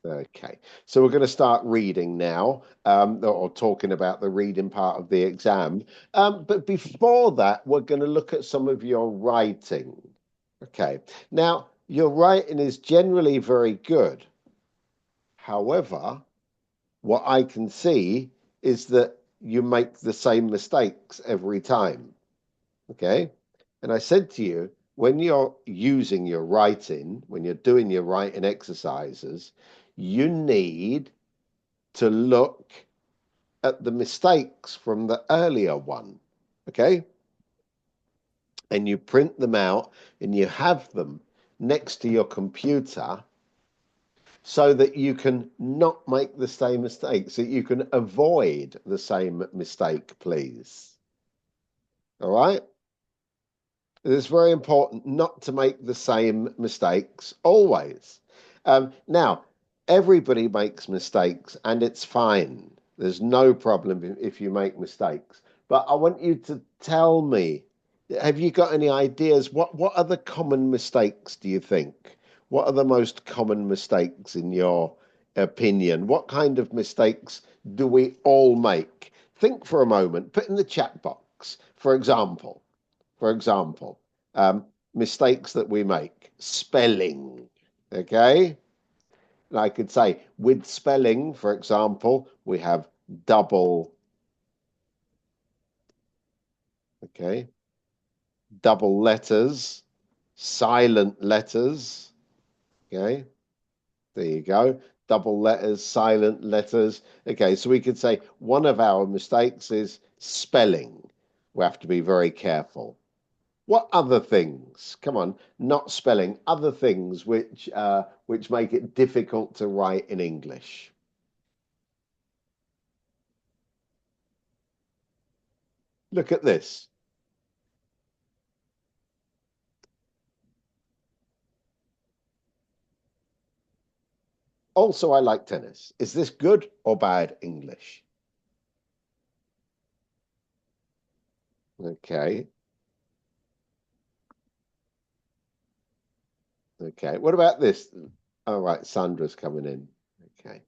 Okay, so we're going to start reading now, or talking about the reading part of the exam. But before that, we're going to look at some of your writing. Okay, now your writing is generally very good. However, what I can see is that you make the same mistakes every time. Okay, and I said to you, when you're using your writing, when you're doing your writing exercises, you need to look at the mistakes from the earlier one. Okay, and you print them out and you have them next to your computer so that you can not make the same mistake, so you can avoid the same mistake, please. All right? It's very important not to make the same mistakes always. Now, everybody makes mistakes and it's fine. There's no problem if you make mistakes. But I want you to tell me, have you got any ideas? What are the common mistakes, do you think? What are the most common mistakes in your opinion? What kind of mistakes do we all make? Think for a moment, put in the chat box, for example, mistakes that we make, spelling, okay? And I could say with spelling, for example, we have double, okay, double letters, silent letters, okay? There you go. Double letters, silent letters. Okay, so we could say one of our mistakes is spelling. We have to be very careful. What other things? Come on, not spelling. Other things which make it difficult to write in English. Look at this. Also, I like tennis. Is this good or bad English? Okay. Okay. What about this? All right, Sandra's coming in. Okay.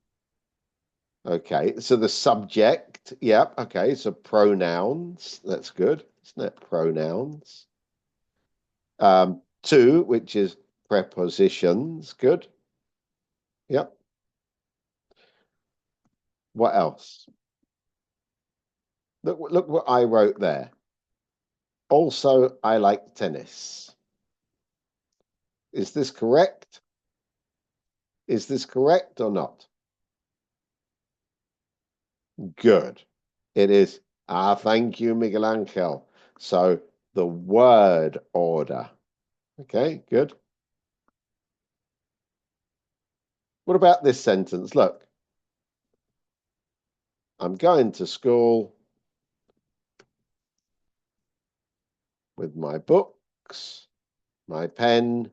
Okay. So the subject. Yep. Okay. So pronouns. That's good. Isn't it? Pronouns. Two, which is prepositions. Good. Yep. What else? Look what I wrote there. Also, I like tennis. Is this correct? Is this correct or not? Good. It is. Ah, thank you, Miguel Angel. So the word order. Okay, good. What about this sentence? Look, I'm going to school with my books, my pen,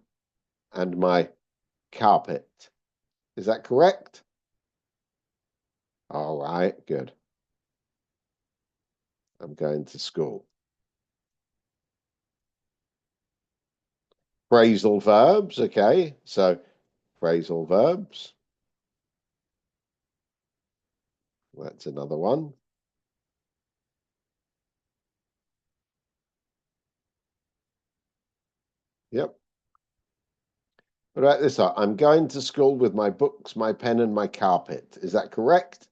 and my carpet. Is that correct? All right, good. I'm going to school. Phrasal verbs, okay. So phrasal verbs. That's another one. Yep. What about this one? I'm going to school with my books, my pen, and my carpet. Is that correct?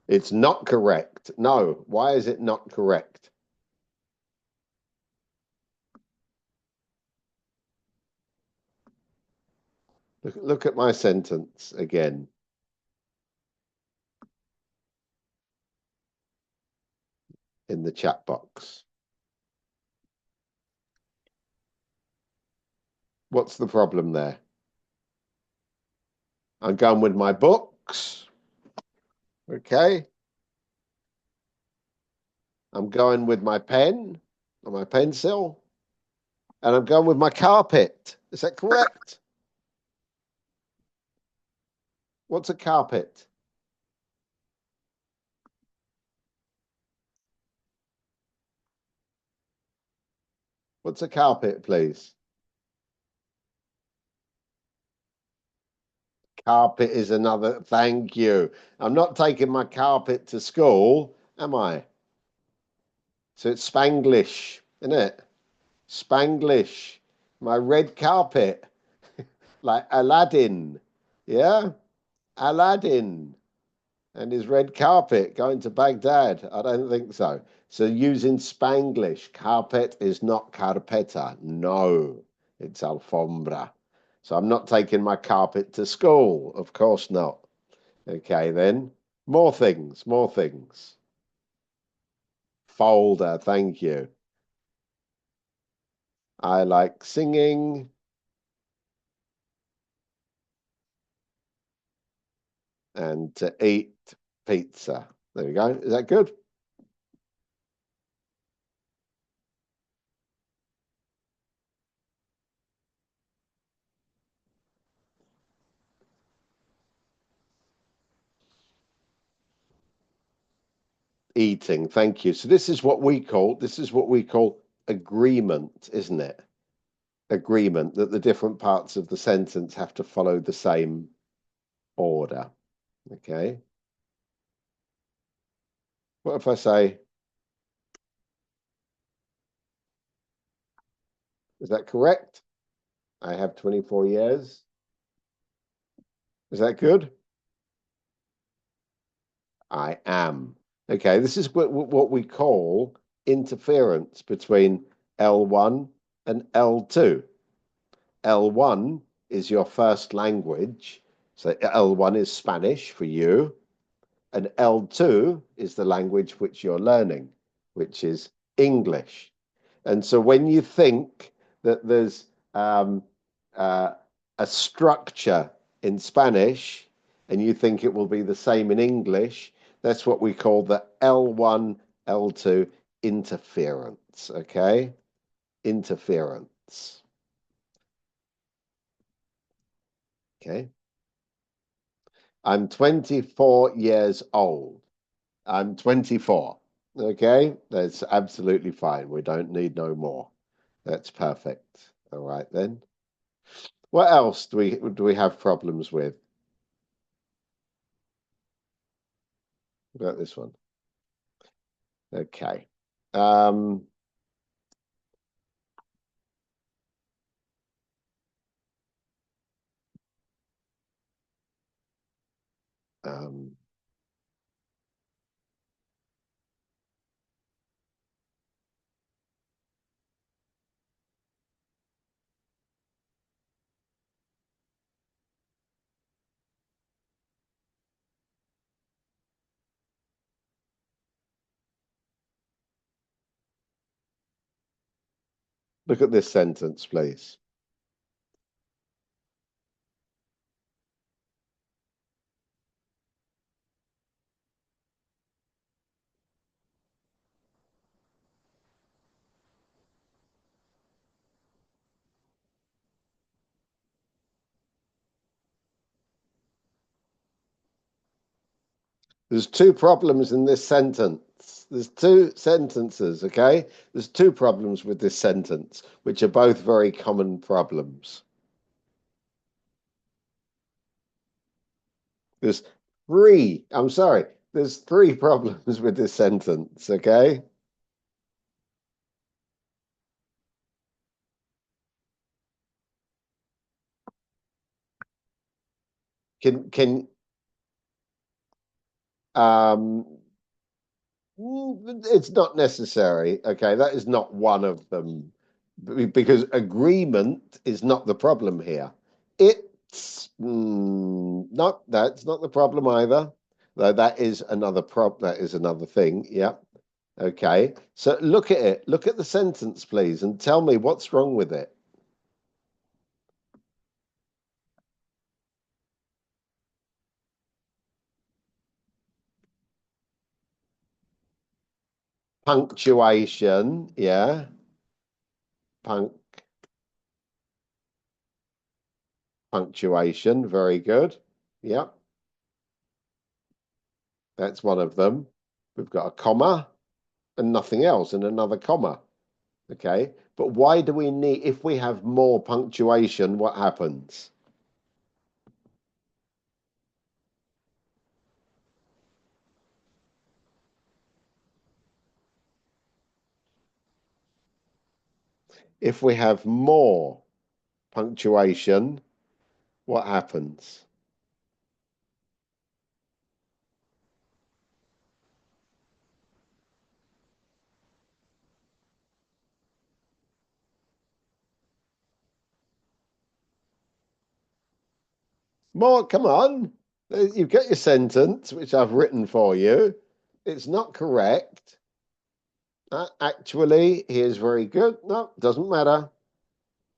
It's not correct. No. Why is it not correct? Look at my sentence again. In the chat box. What's the problem there? I'm going with my books. Okay. I'm going with my pen or my pencil. And I'm going with my carpet. Is that correct? What's a carpet? What's a carpet, please? Carpet is another. Thank you. I'm not taking my carpet to school, am I? So it's Spanglish, isn't it? Spanglish. My red carpet, like Aladdin. Yeah? Aladdin and his red carpet going to Baghdad. I don't think so. So using Spanglish, carpet is not carpeta. No, it's alfombra. So I'm not taking my carpet to school. Of course not. Okay, then. More things, more things. Folder, thank you. I like singing and to eat pizza. There we go. Is that good? Eating, thank you. So this is what we call agreement, isn't it? Agreement that the different parts of the sentence have to follow the same order. Okay. What if I say, is that correct? I have 24 years. Is that good? I am. Okay, this is what we call interference between L1 and L2. L1 is your first language. So L1 is Spanish for you. And L2 is the language which you're learning, which is English. And so when you think that there's uh, a structure in Spanish and you think it will be the same in English, that's what we call the L1, L2 interference. Okay? Interference. Okay? I'm 24 years old. I'm 24. Okay, that's absolutely fine. We don't need no more. That's perfect. All right then. What else do we have problems with? What about this one? Okay. Um, um, Look at this sentence, please. There's two problems in this sentence. There's two sentences, okay? There's two problems with this sentence, which are both very common problems. There's I'm sorry, there's three problems with this sentence, okay? Can um it's not necessary, okay? That is not one of them because agreement is not the problem here. It's not that's not the problem either, though that is another that is another thing. Yeah. Okay. So look at it. Look at the sentence, please, and tell me what's wrong with it. Punctuation, yeah. Punc Punctuation, very good. Yep. That's one of them. We've got a comma and nothing else and another comma. Okay. But why do we need, if we have more punctuation, what happens? If we have more punctuation, what happens? More, come on. You've got your sentence, which I've written for you. It's not correct. Actually, he is very good. No, doesn't matter.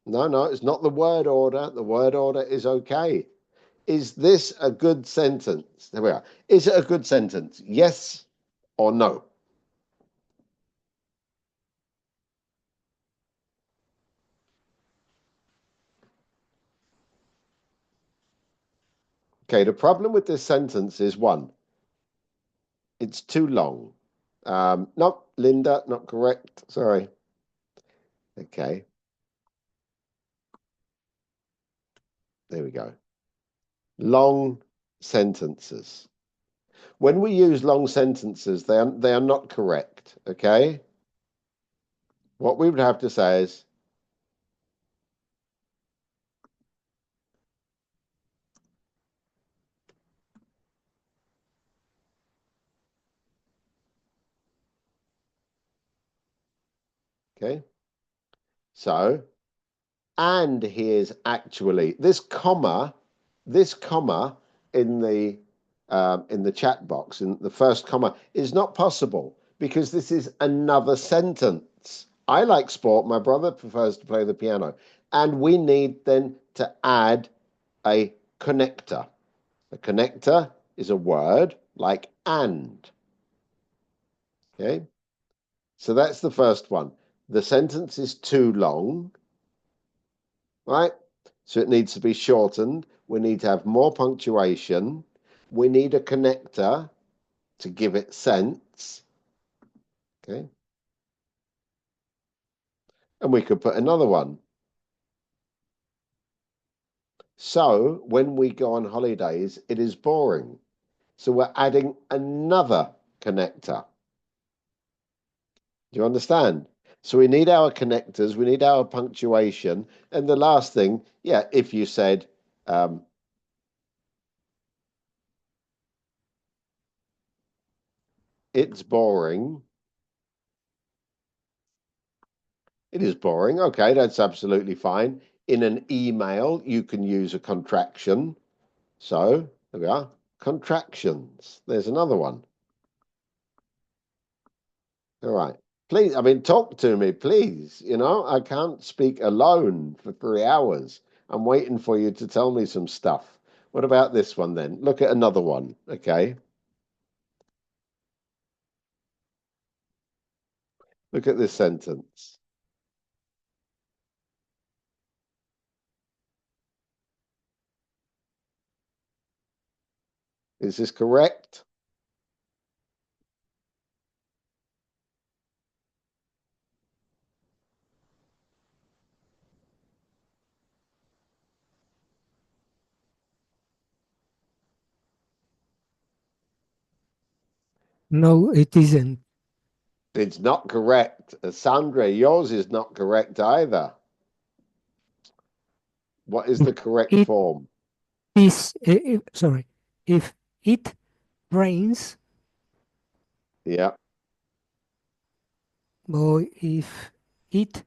No, no, it's not the word order. The word order is okay. Is this a good sentence? There we are. Is it a good sentence? Yes or no? Okay, the problem with this sentence is one, it's too long. No, Linda, not correct. Sorry. Okay, there we go. Long sentences. When we use long sentences, they are not correct. Okay, what we would have to say is, okay, so, and here's actually this comma in the chat box in the first comma is not possible because this is another sentence. I like sport. My brother prefers to play the piano, and we need then to add a connector. A connector is a word like and. Okay, so that's the first one. The sentence is too long, right? So it needs to be shortened. We need to have more punctuation. We need a connector to give it sense. Okay. And we could put another one. So when we go on holidays, it is boring. So we're adding another connector. Do you understand? So we need our connectors, we need our punctuation. And the last thing, yeah, if you said, it's boring, it is boring. Okay, that's absolutely fine. In an email, you can use a contraction. So there we are. Contractions. There's another one. All right. Please, I mean, talk to me, please. You know, I can't speak alone for 3 hours. I'm waiting for you to tell me some stuff. What about this one then? Look at another one. Okay. Look at this sentence. Is this correct? No, it isn't. It's not correct. Sandra, yours is not correct either. What is If the correct it form? sorry, if it rains, Yeah. or if it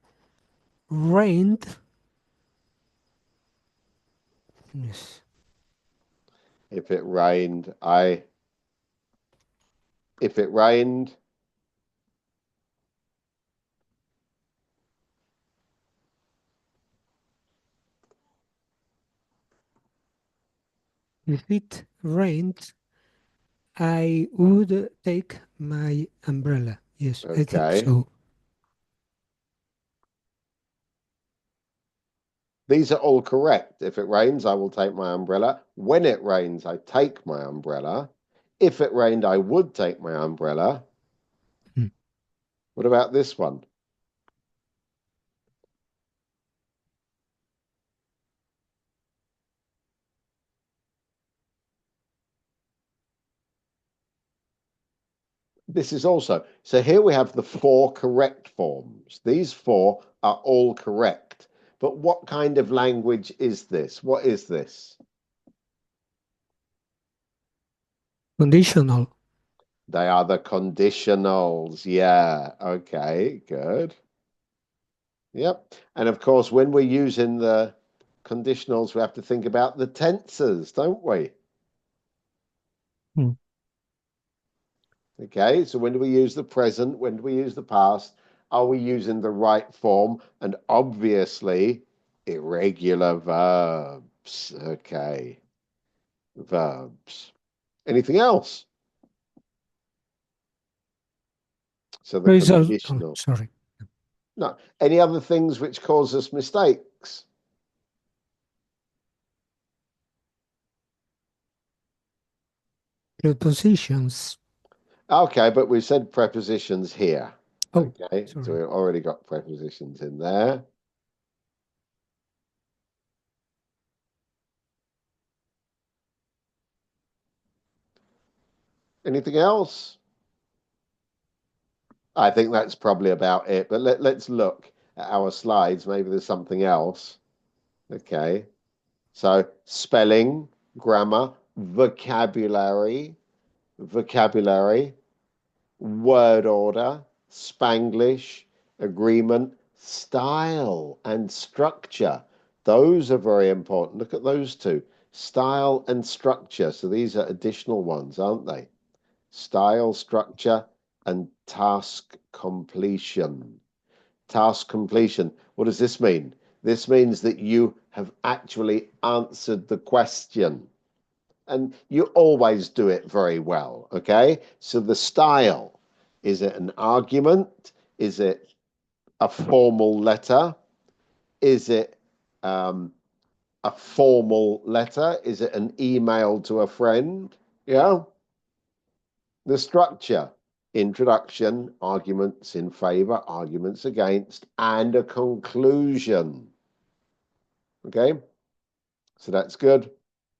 rained, yes. If it rained, if it rained, If it rained, I would take my umbrella. Yes, I think okay. so. These are all correct. If it rains, I will take my umbrella. When it rains, I take my umbrella. If it rained, I would take my umbrella. Mm. What about this one? This is also, so here we have the four correct forms. These four are all correct. But what kind of language is this? What is this? Conditional. They are the conditionals. Yeah. Okay, good. Yep. And of course, when we're using the conditionals, we have to think about the tenses, don't we? Mm. Okay, so when do we use the present? When do we use the past? Are we using the right form? And obviously, irregular verbs. Okay, verbs. Anything else? So the Result. Oh, conditional. sorry. No. Any other things which cause us mistakes? Prepositions. Okay, but we said prepositions here. Oh, Okay, so sorry. we've already got prepositions in there. Anything else? I think that's probably about it. But let's look at our slides. Maybe there's something else. Okay. So spelling, grammar, vocabulary, word order, Spanglish, agreement, style, and structure. Those are very important. Look at those two. Style and structure. So these are additional ones, aren't they? Style, structure, and task completion. Task completion. What does this mean? This means that you have actually answered the question and you always do it very well. Okay. So the style, is it an argument? Is it a formal letter? Is it um, a formal letter? Is it an email to a friend? Yeah. The structure, introduction, arguments in favor, arguments against, and a conclusion. Okay, so that's good.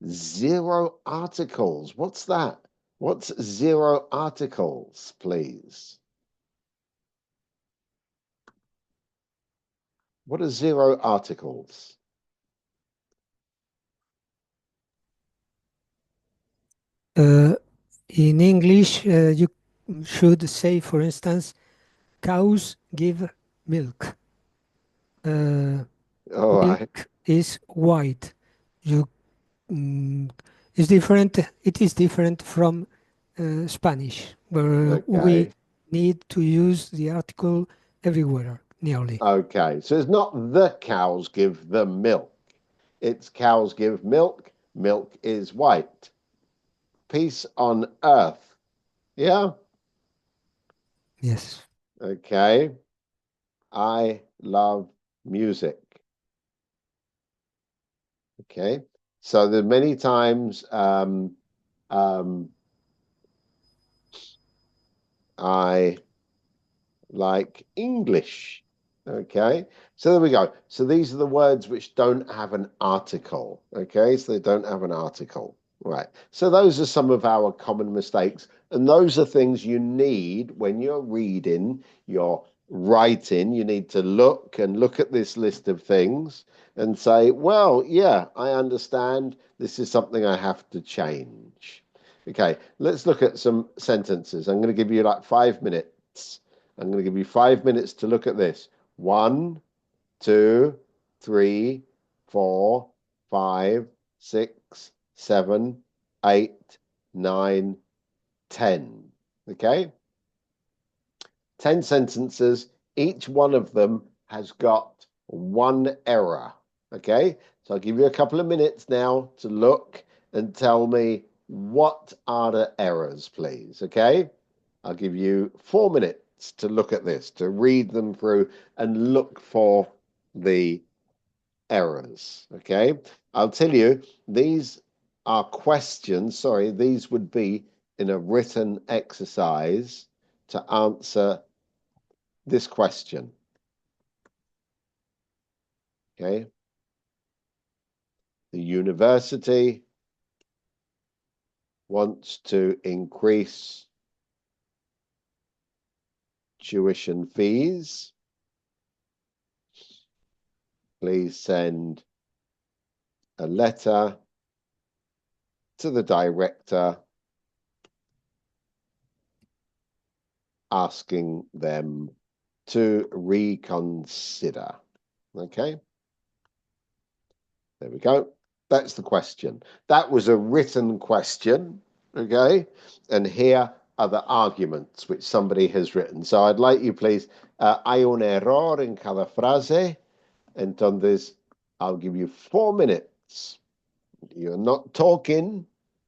Zero articles. What's that? What's zero articles, please? What are zero articles? Uh, in English, you should say, for instance, cows give milk. Uh, All right. Milk is white. You is different. It is different from Spanish, where we Okay. need to use the article everywhere, nearly. Okay. So it's not the cows give the milk. It's cows give milk. Milk is white. Peace on earth. Yeah. Yes. Okay. I love music. Okay. So there are many times um, I like English. Okay. So there we go. So these are the words which don't have an article. Okay. So they don't have an article. Right. So those are some of our common mistakes. And those are things you need when you're reading, you're writing. You need to look and look at this list of things and say, well, yeah, I understand. This is something I have to change. Okay. Let's look at some sentences. I'm going to give you like 5 minutes. I'm going to give you 5 minutes to look at this. One, two, three, 4, 5, 6, 7, 8, 9, 10. Okay? 10 sentences. Each one of them has got one error. Okay? So I'll give you a couple of minutes now to look and tell me what are the errors, please. Okay? I'll give you 4 minutes to look at this, to read them through and look for the errors. Okay. I'll tell you, these are questions. Sorry, these would be in a written exercise to answer this question. Okay. The university wants to increase tuition fees. Please send a letter to the director asking them to reconsider. Okay, there we go. That's the question. That was a written question. Okay, and here are the arguments which somebody has written. So I'd like you, please, hay un error en cada frase. Entonces, I'll give you 4 minutes. You're not talking,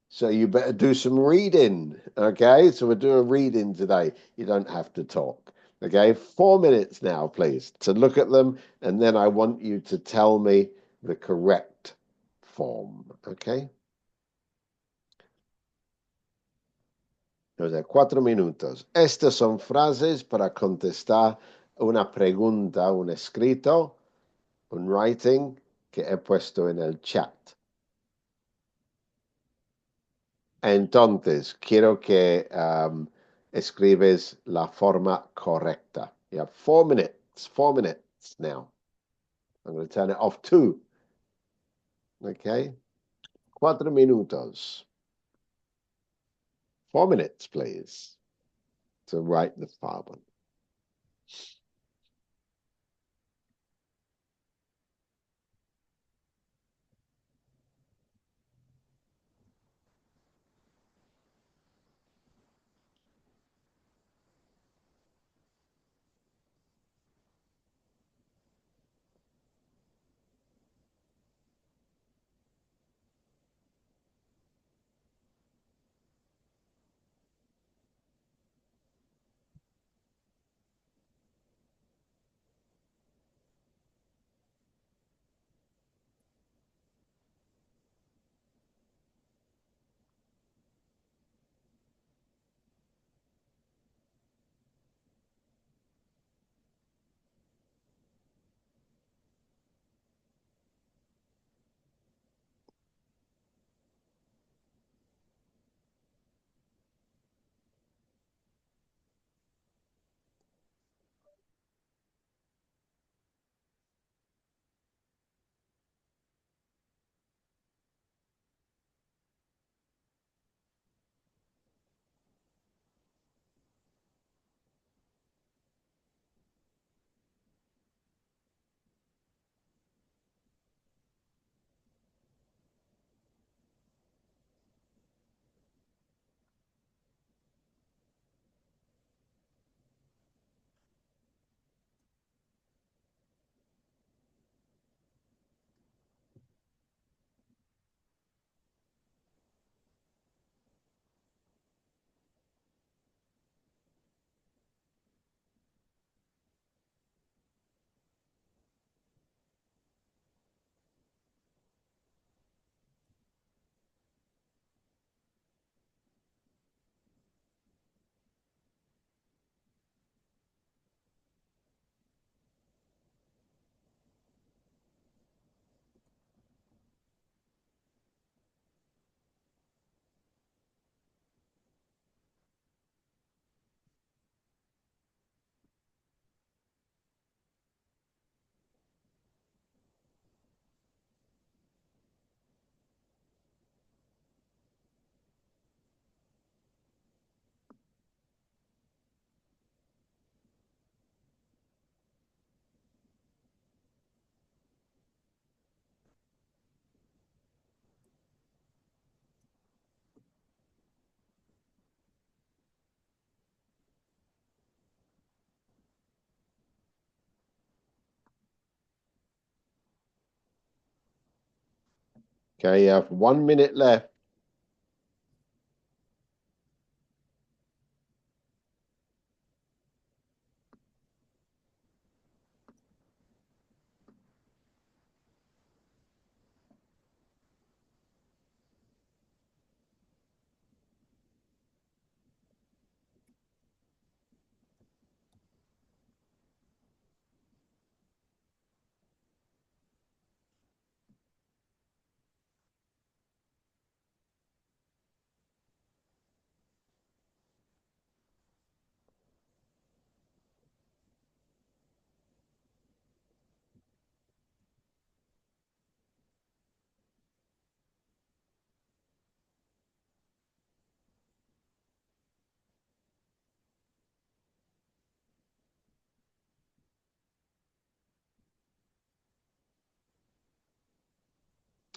so you better do some reading. Okay, so we'll do a reading today. You don't have to talk. Okay, 4 minutes now, please, to look at them, and then I want you to tell me the correct form. Okay, o sea, 4 minutos. Estas son frases para contestar una pregunta, un escrito, un writing que he puesto en el chat. Entonces, quiero que escribes la forma correcta. You have 4 minutes, 4 minutes now. I'm going to turn it off too. Okay? 4 minutos. 4 minutes, please, to write the Farben. Okay, you have 1 minute left.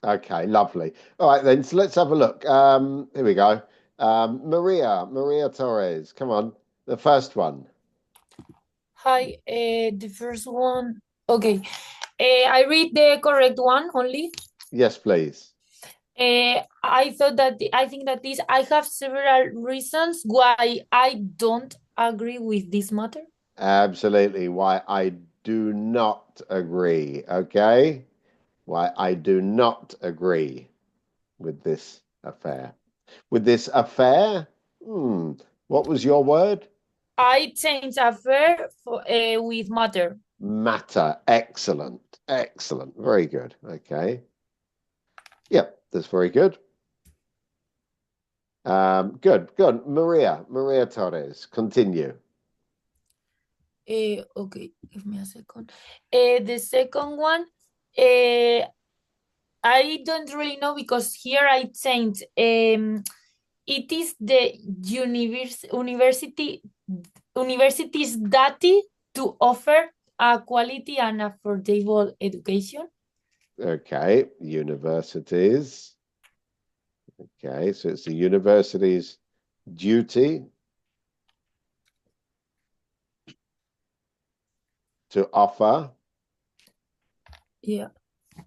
Okay, lovely. All right then, so let's have a look. Here we go. Maria Torres, come on. The first one. Hi, the first one. Okay, I read the correct one only. Yes, please. I think that this I have several reasons why I don't agree with this matter. Absolutely. Why I do not agree. Okay. Why I do not agree with this affair. With this affair? Hmm. What was your word? I change affair with matter. Matter. Excellent. Excellent. Very good. Okay. Yep, that's very good. Good. Good. Maria Torres. Continue. Okay, give me a second. The second one, uh, I don't really know because here I changed. It is the university's duty to offer a quality and affordable education. Okay. Universities. Okay. So it's the university's duty to offer. Yeah, a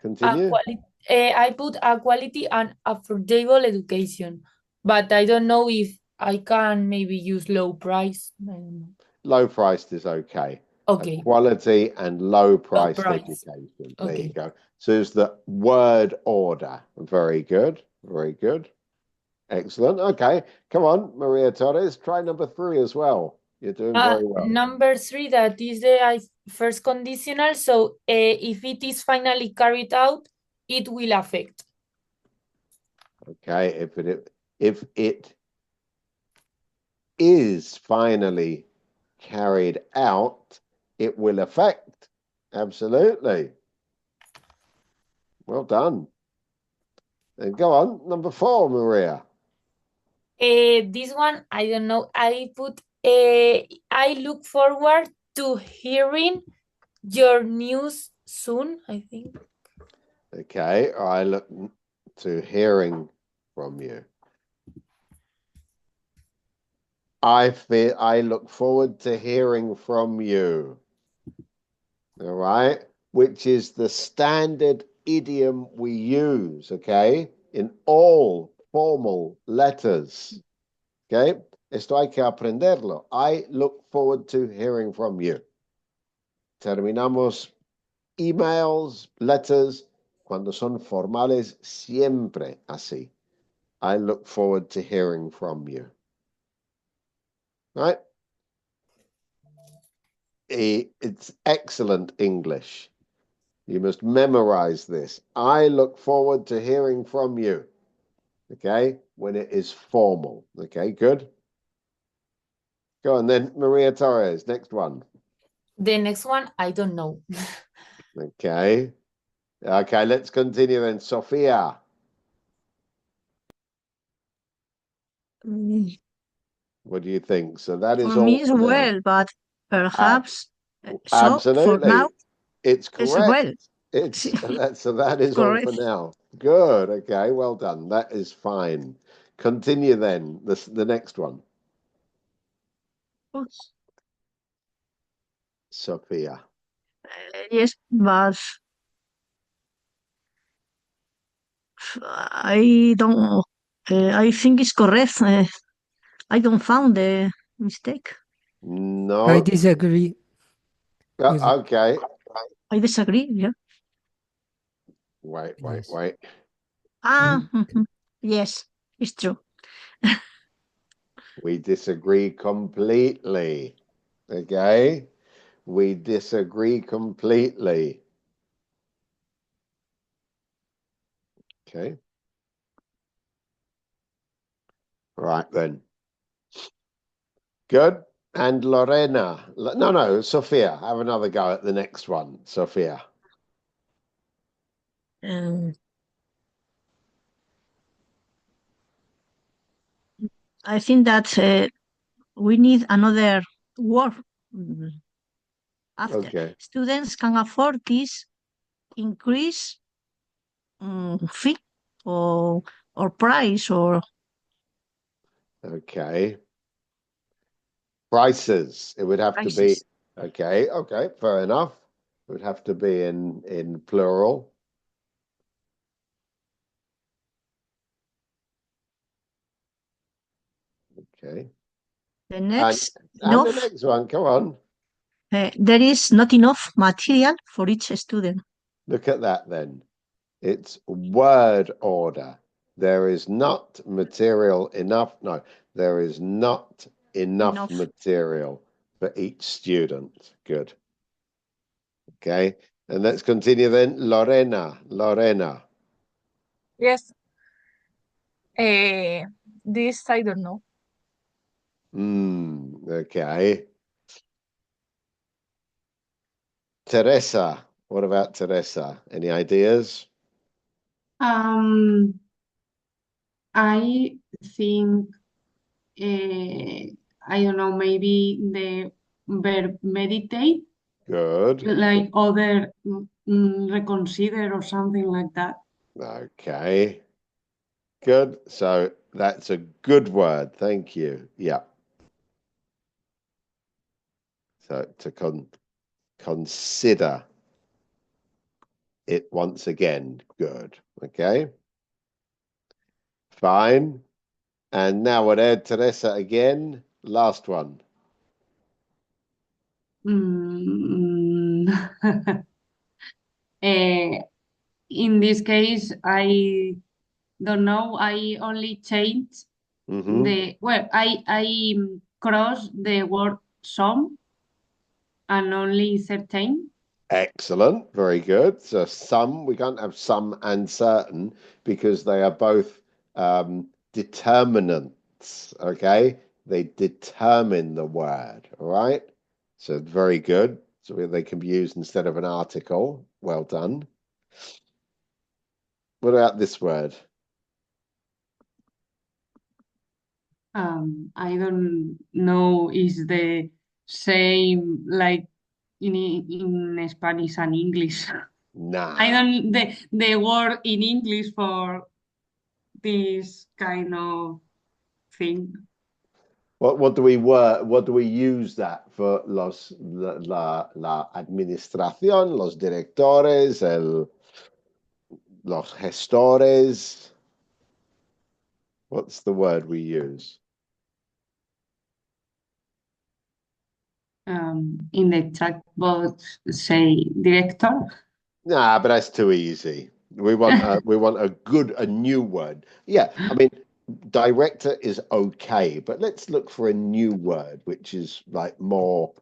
Continue. quality. I put a quality and affordable education, but I don't know if I can maybe use low price. I don't know. Low priced is okay. A Okay, quality and low low priced price. education. There you Okay. go. So it's the word order. Very good. Very good. Excellent. Okay. Come on, Maria Torres. Try number three as well. You're doing very well. Number three, that is the first conditional. So if it is finally carried out, it will affect. Okay. If it is finally carried out, it will affect. Absolutely. Well done. Then go on. Number four, Maria. This one, I don't know. I look forward to hearing your news soon, I think. Okay. I look to hearing from you. I look forward to hearing from you. All right. Which is the standard idiom we use, okay, in all formal letters. Okay. Esto hay que aprenderlo. I look forward to hearing from you. Terminamos emails, letters, cuando son formales, siempre así. I look forward to hearing from you. Right? It's excellent English. You must memorize this. I look forward to hearing from you. Okay? When it is formal. Okay, good. Go on then, Maria Torres, next one. The next one, I don't know. Okay. Okay, let's continue then. Sophia. Mm, What do you think? So that is For me all as for now. well, but Uh, perhaps so for now absolutely. It's as correct. well. It's so that is all for Correct. now. Good. Okay, well done. That is fine. Continue then. The next one. Sophia. Yes, but I don't. I think it's correct. I don't found the mistake. I No. disagree with it. Okay. I disagree. Yeah. Yes. Wait. Ah. Mhm. Yes, it's true. We disagree completely. Okay? We disagree completely. Okay. Right then. Good. And Lorena. No, Sophia. Have another go at the next one. Sophia. Um, I think that we need another word after. Okay. Students can afford this increase fee or price or Okay. Prices. It would have to be, prices. okay, fair enough. It would have to be in plural. Okay. The And next, and the enough. next one, come on. There is not enough material for each student. Look at that then. It's word order. There is not material enough. No, there is not enough Enough. material for each student. Good. Okay. And let's continue then. Lorena. Lorena. Yes. This I don't know. Okay. Teresa. What about Teresa? Any ideas? I think I don't know, maybe the verb meditate, Good. like other reconsider or something like that. Okay. Good. So that's a good word. Thank you. Yeah. So to consider it once again. Good. Okay. Fine. And now we'll add Teresa again. Last one. Mm, in this case, I don't know. I only changed I cross the word some and only certain. Excellent. Very good. So some, we can't have some and certain because they are both determinants. Okay. They determine the word. All right. So very good. So they can be used instead of an article. Well done. What about this word? I don't know is the same like in Spanish and English. Nah. I don't the word in English for this kind of thing. What do we use that for? La administración, los directores, los gestores. What's the word we use? In the chat box say director. Nah, but that's too easy. We want a new word. Yeah, I mean, director is okay, but let's look for a new word which is like more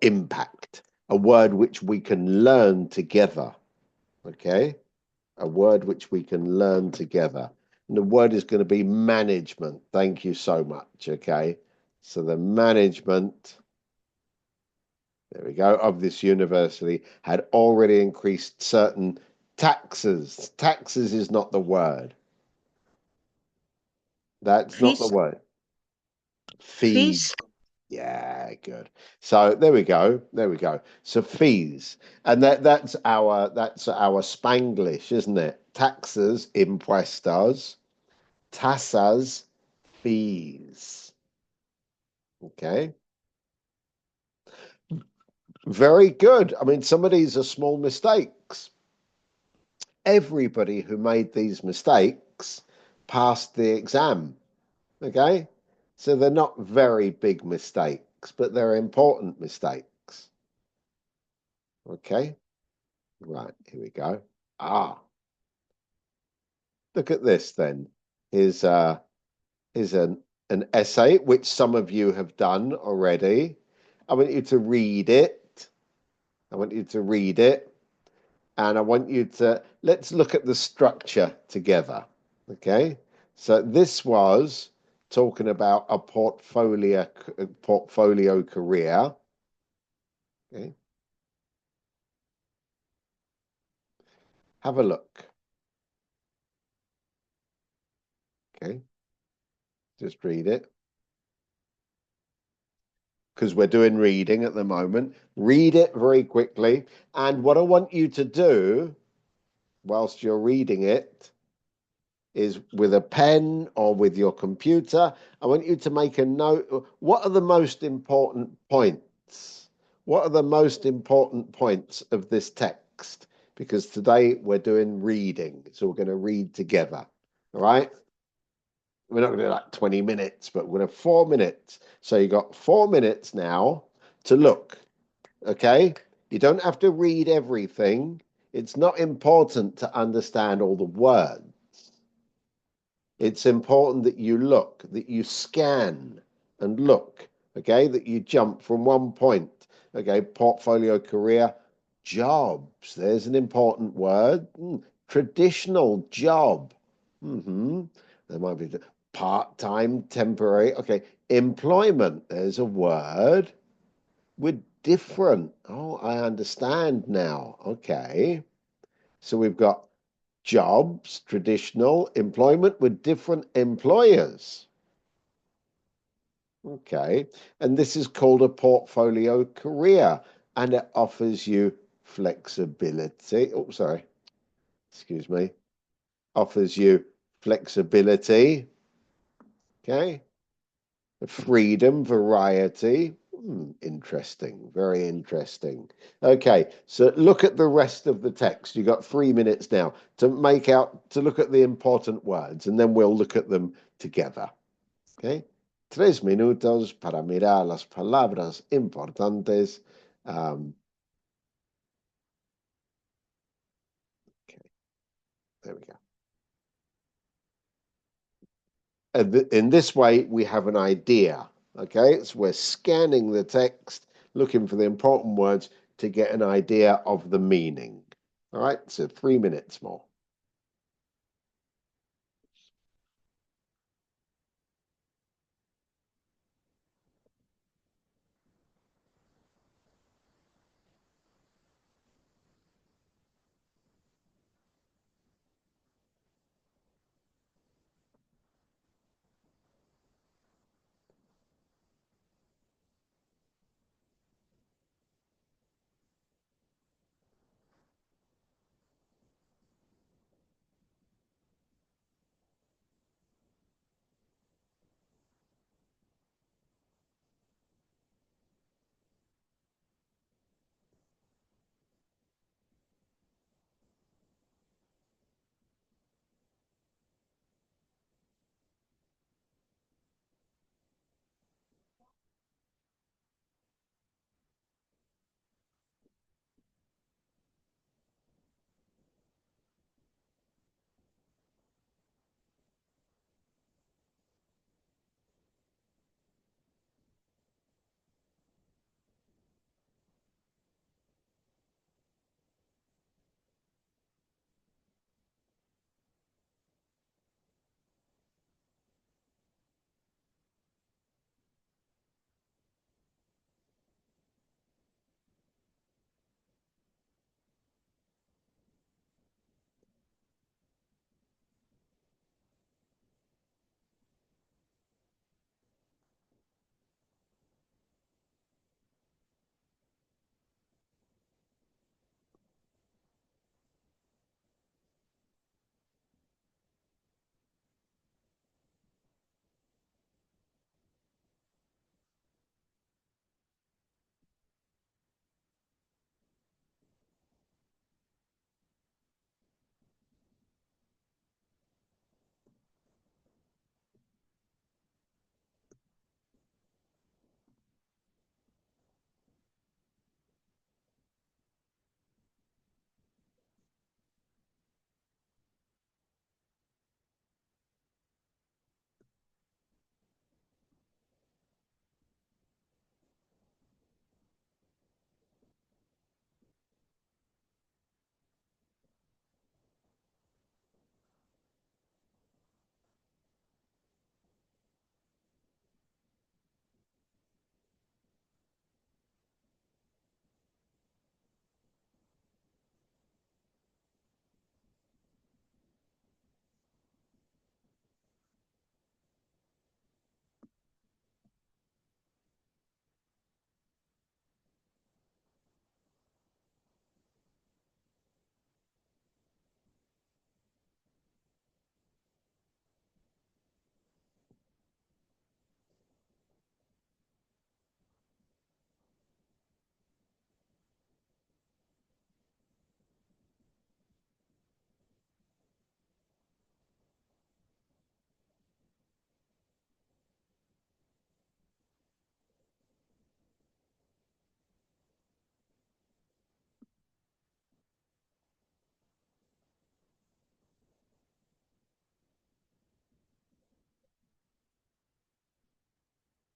impact. A word which we can learn together. Okay? A word which we can learn together. And the word is going to be management. Thank you so much. Okay. So the management, there we go, of this university had already increased certain taxes. Taxes is not the word. That's not the Fees. word. Fees. Fees. Yeah, good. So there we go. There we go. So fees. And that's our Spanglish, isn't it? Taxes, impuestos. Tasas, fees. Okay. Very good. I mean, some of these are small mistakes. Everybody who made these mistakes passed the exam. Okay. So they're not very big mistakes, but they're important mistakes. Okay. Right. Here we go. Look at this then. Here's an essay which some of you have done already. I want you to read it. I want you to read it. And I want you to, let's look at the structure together. Okay. So this was talking about a portfolio career. Okay. Have a look. Okay. Just read it. Because we're doing reading at the moment. Read it very quickly. And what I want you to do whilst you're reading it is with a pen or with your computer. I want you to make a note. What are the most important points? What are the most important points of this text? Because today we're doing reading, so we're going to read together. All right? We're not going to do like 20 minutes, but we're going to have 4 minutes. So you got 4 minutes now to look. Okay? You don't have to read everything. It's not important to understand all the words. It's important that you look, that you scan and look, okay, that you jump from one point, okay, portfolio, career, jobs. There's an important word. Traditional job. There might be part-time, temporary. Okay, employment. There's a word. We're different. Oh, I understand now. Okay. So we've got jobs, traditional employment with different employers. Okay, and this is called a portfolio career, and it offers you flexibility. Oh, sorry, excuse me. Offers you flexibility, okay, freedom, variety. Interesting, very interesting. Okay, so look at the rest of the text. You've got 3 minutes now to look at the important words, and then we'll look at them together. Okay, 3 minutos para mirar las palabras importantes. Okay, there we go. In this way, we have an idea. Okay, so we're scanning the text, looking for the important words to get an idea of the meaning. All right, so 3 minutes more.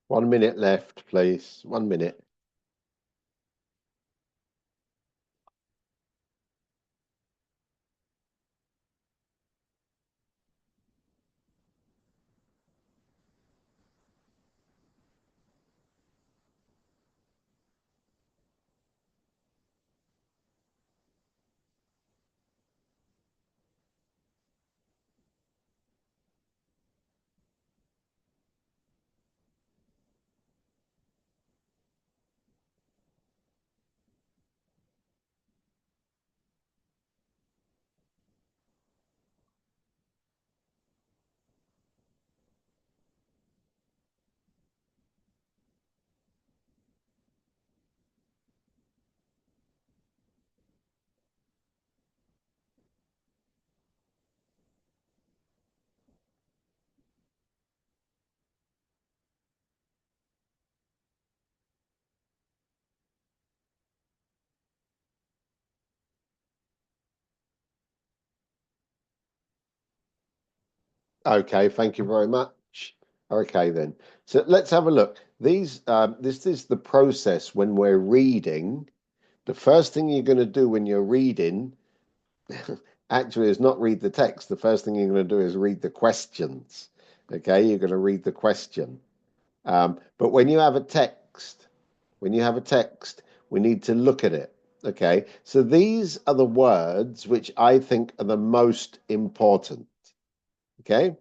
1 minute left, please. 1 minute. Okay, thank you very much. Okay, then. So let's have a look. This is the process when we're reading. The first thing you're going to do when you're reading actually is not read the text. The first thing you're going to do is read the questions. Okay, you're going to read the question. But when you have a text, we need to look at it. Okay, so these are the words which I think are the most important. Okay.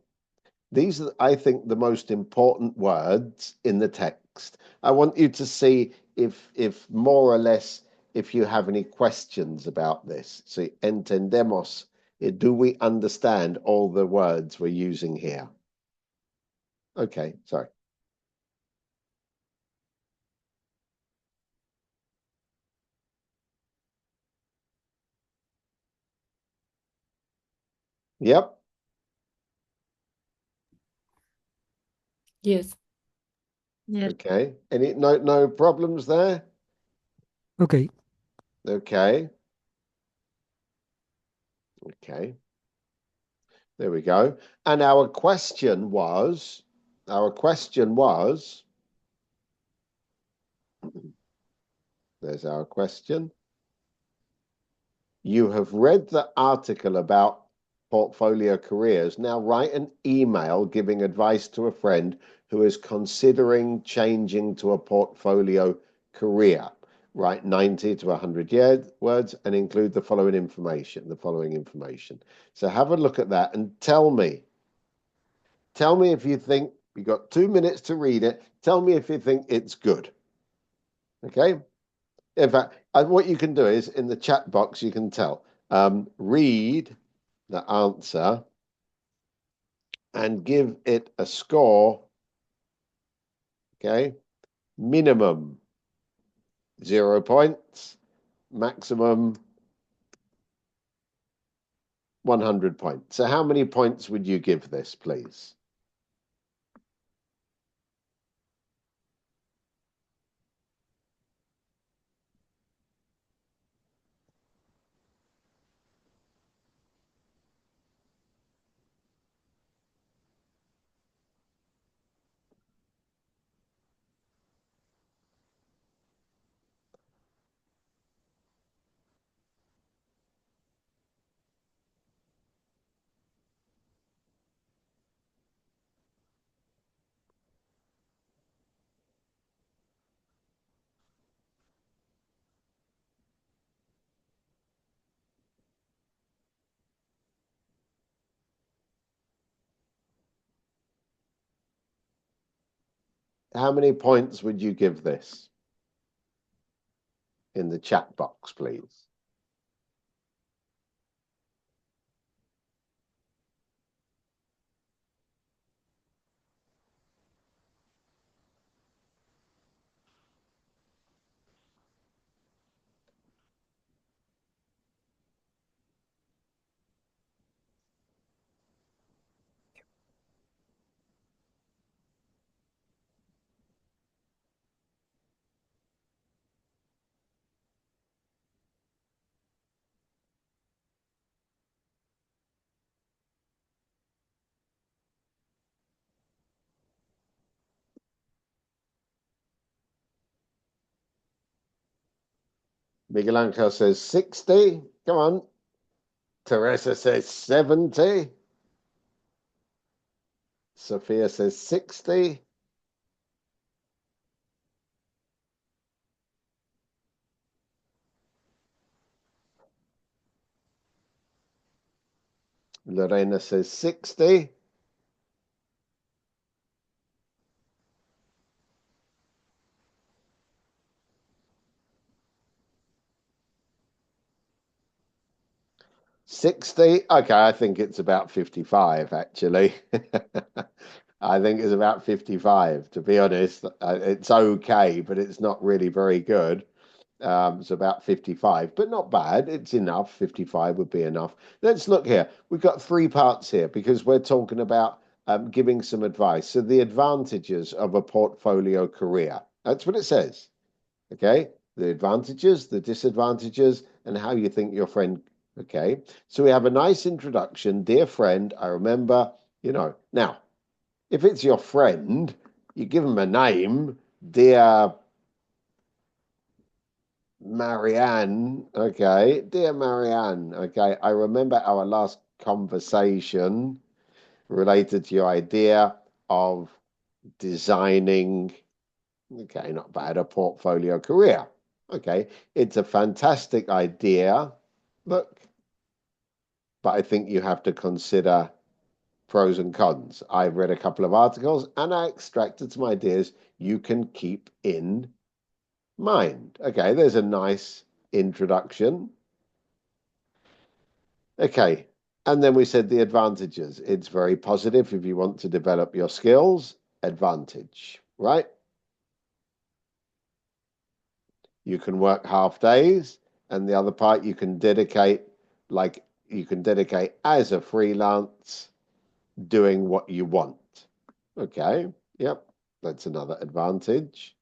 These are, I think, the most important words in the text. I want you to see if more or less, if you have any questions about this. So, entendemos. Do we understand all the words we're using here? Okay, sorry. Yep. Yes. Yes. Okay. Any no problems there? Okay. Okay. Okay. There we go. And there's our question. You have read the article about portfolio careers. Now write an email giving advice to a friend who is considering changing to a portfolio career. Write 90 to 100 words and include the following information. So have a look at that and tell me if you think you got 2 minutes to read it. Tell me if you think it's good. Okay? In fact, what you can do is in the chat box, you can read the answer and give it a score. Okay. Minimum 0 points, maximum 100 points. So how many points would you give this, please? How many points would you give this in the chat box, please? Miguel Angel says 60. Come on. Teresa says 70. Sophia says 60. Lorena says 60. $60. Okay, I think it's about 55, actually. I think it's about 55, to be honest. It's okay, but it's not really very good. It's about 55, but not bad. It's enough. 55 would be enough. Let's look here. We've got three parts here because we're talking about giving some advice. So the advantages of a portfolio career. That's what it says. Okay. The advantages, the disadvantages, and how you think your friend. Okay. So we have a nice introduction. Dear friend, I remember, now, if it's your friend, you give them a name. Dear Marianne, okay. Dear Marianne, okay. I remember our last conversation related to your idea of designing, okay, not bad, a portfolio career. Okay, it's a fantastic idea. Look, but I think you have to consider pros and cons. I've read a couple of articles and I extracted some ideas you can keep in mind. Okay, there's a nice introduction. Okay, and then we said the advantages. It's very positive if you want to develop your skills. Advantage, right? You can work half days, and the other part you can dedicate, like you can dedicate as a freelance doing what you want. Okay, yep, that's another advantage.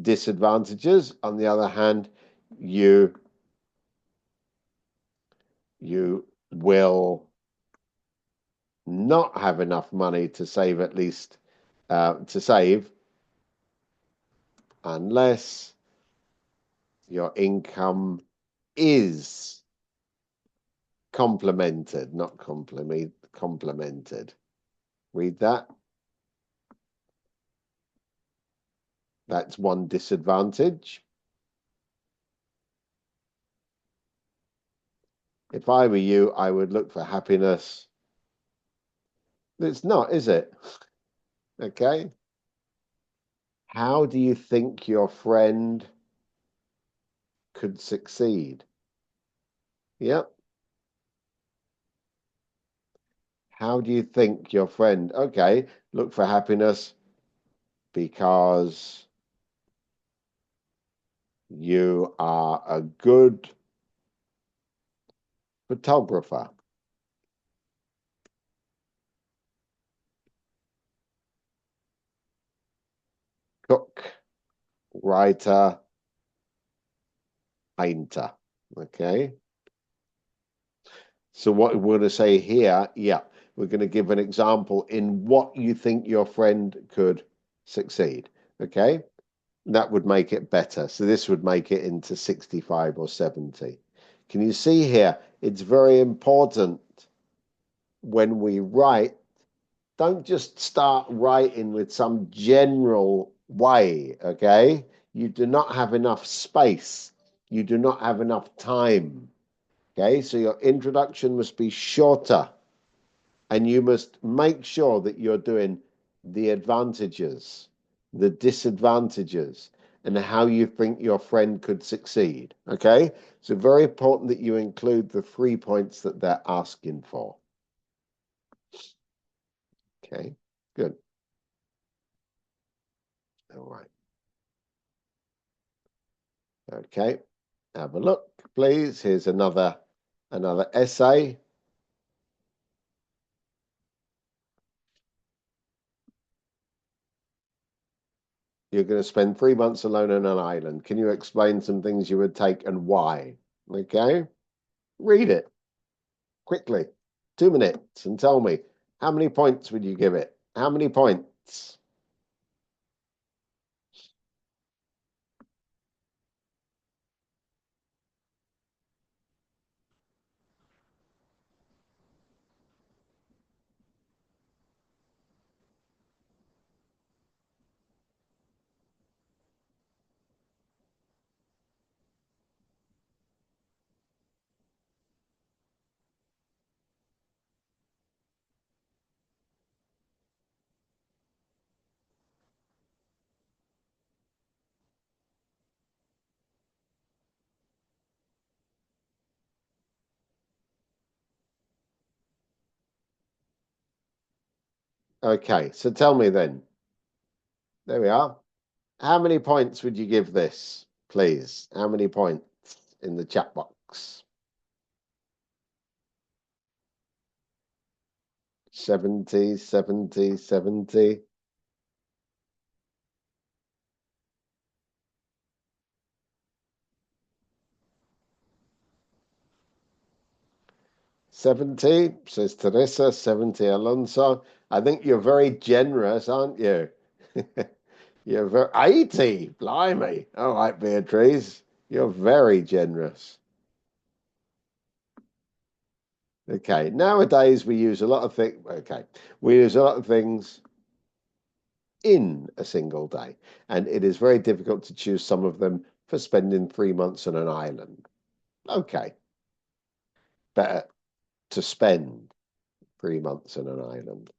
Disadvantages, on the other hand, you will not have enough money to save, at least to save, unless your income is complemented, not complemented. Read that. That's one disadvantage. If I were you, I would look for happiness. It's not, is it? Okay. How do you think your friend could succeed? Yep. How do you think your friend? Okay, look for happiness because you are a good photographer. Cook, writer, painter. Okay. So what we're going to say here, yeah, we're going to give an example in what you think your friend could succeed. Okay. That would make it better. So this would make it into 65 or 70. Can you see here? It's very important when we write, don't just start writing with some general way, okay? You do not have enough space. You do not have enough time, okay? So your introduction must be shorter and you must make sure that you're doing the advantages, the disadvantages, and how you think your friend could succeed, okay? So very important that you include the 3 points that they're asking for. Okay, good. All right. Okay, have a look, please. Here's another essay. You're going to spend 3 months alone on an island. Can you explain some things you would take and why? Okay, read it quickly, 2 minutes, and tell me how many points would you give it? How many points? Okay, so tell me then. There we are. How many points would you give this, please? How many points in the chat box? 70, 70, 70. "70," says Teresa, 70 Alonso. I think you're very generous, aren't you? You're very 80, blimey. All right, Beatrice, you're very generous. Okay, nowadays we use a lot of things. Okay, we use a lot of things in a single day, and it is very difficult to choose some of them for spending 3 months on an island. Okay, better to spend 3 months on an island.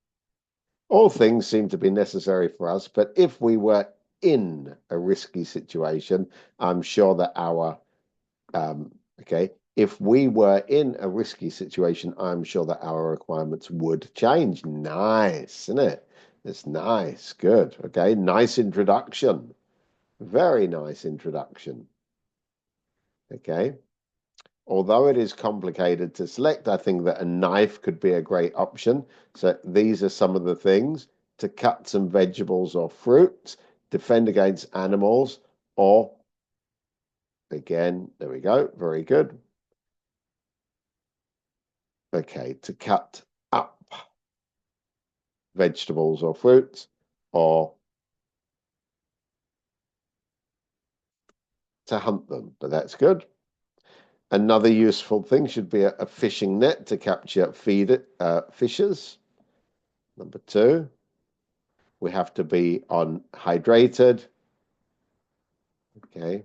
All things seem to be necessary for us, but if we were in a risky situation, I'm sure that if we were in a risky situation, I'm sure that our requirements would change. Nice, isn't it? It's nice. Good. Okay. Nice introduction. Very nice introduction. Okay. Although it is complicated to select, I think that a knife could be a great option. So these are some of the things: to cut some vegetables or fruit, defend against animals, or, again, there we go, very good. Okay, to cut up vegetables or fruits, or to hunt them, but that's good. Another useful thing should be a fishing net to capture fishes. Number 2, we have to be hydrated. Okay.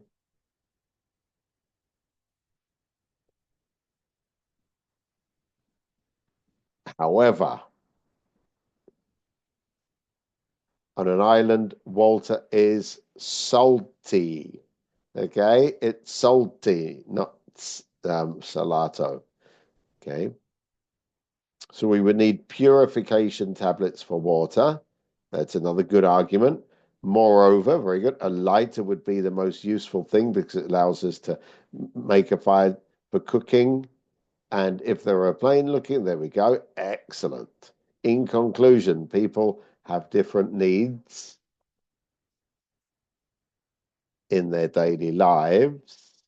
However, on an island, water is salty. Okay, it's salty, not salato. Okay, so we would need purification tablets for water. That's another good argument. Moreover, very good, a lighter would be the most useful thing because it allows us to make a fire for cooking. And if there are a plane looking, there we go. Excellent. In conclusion, people have different needs in their daily lives,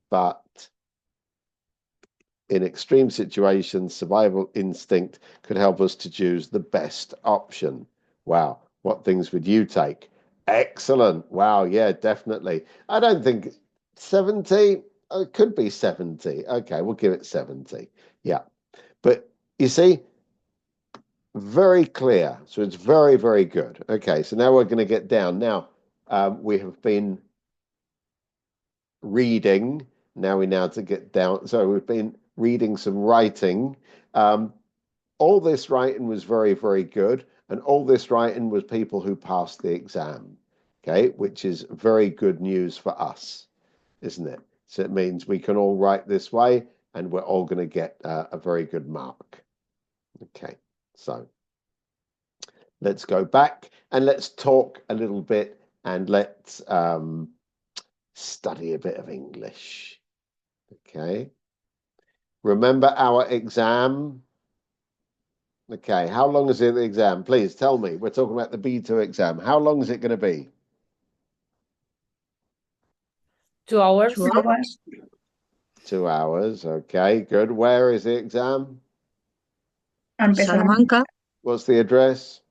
but in extreme situations, survival instinct could help us to choose the best option. Wow, what things would you take? Excellent. Wow, yeah, definitely. I don't think 70, it could be 70. Okay, we'll give it 70. Yeah. But you see, very clear. So it's very, very good. Okay, so now we're going to get down. Now, we have been reading. Now we to get down. So we've been reading some writing. All this writing was very, very good. And all this writing was people who passed the exam. Okay, which is very good news for us, isn't it? So it means we can all write this way and we're all going to get a very good mark. Okay, so let's go back and let's talk a little bit and let's study a bit of English. Okay. Remember our exam? Okay. How long is it, the exam? Please tell me. We're talking about the B2 exam. How long is it going to be? 2 hours. 2 hours. 2 hours. Okay, good. Where is the exam? Salamanca, What's the address?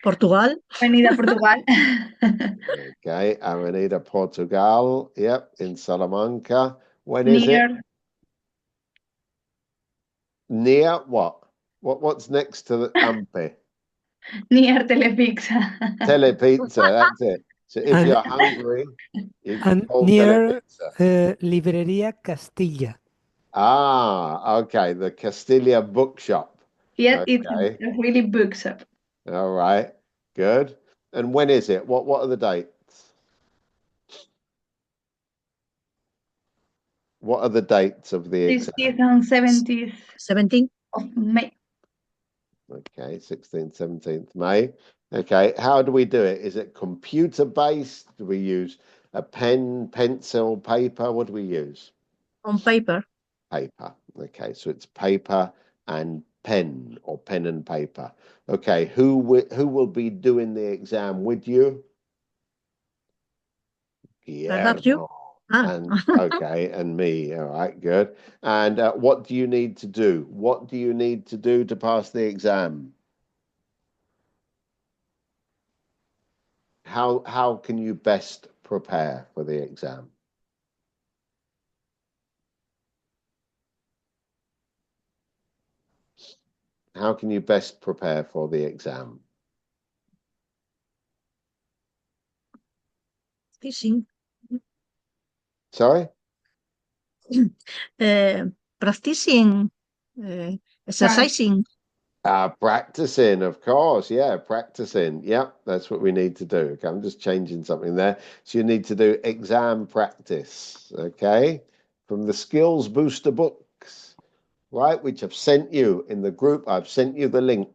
Portugal. Avenida Portugal. Okay, Avenida Portugal. Yep, in Salamanca. When is it? Near what? What's next to the Ampe? Near Telepizza. Telepizza, that's it. So if And- you're hungry, you can And call near Telepizza. Librería Castilla. Ah, okay, the Castilla bookshop. Yes, it's Okay. a really book shop. All right, good. And when is it? What are the dates? What are the dates of the exam? 60th and 70th 17. of May. Okay, 16th, 17th May. Okay, how do we do it? Is it computer-based? Do we use a pen, pencil, paper? What do we use? On paper. Paper. Okay, so it's paper and pen, or pen and paper. Okay, who will be doing the exam with you? Perhaps you? Guillermo. Ah, And okay, and me. All right, good. And what do you need to do? What do you need to do to pass the exam? How can you best prepare for the exam? How can you best prepare for the exam? practicing. Sorry? Practicing. Exercising. Practicing, of course. Yeah, practicing. Yeah, that's what we need to do. Okay, I'm just changing something there. So you need to do exam practice, okay? From the Skills Booster books, right? Which I've sent you in the group. I've sent you the link.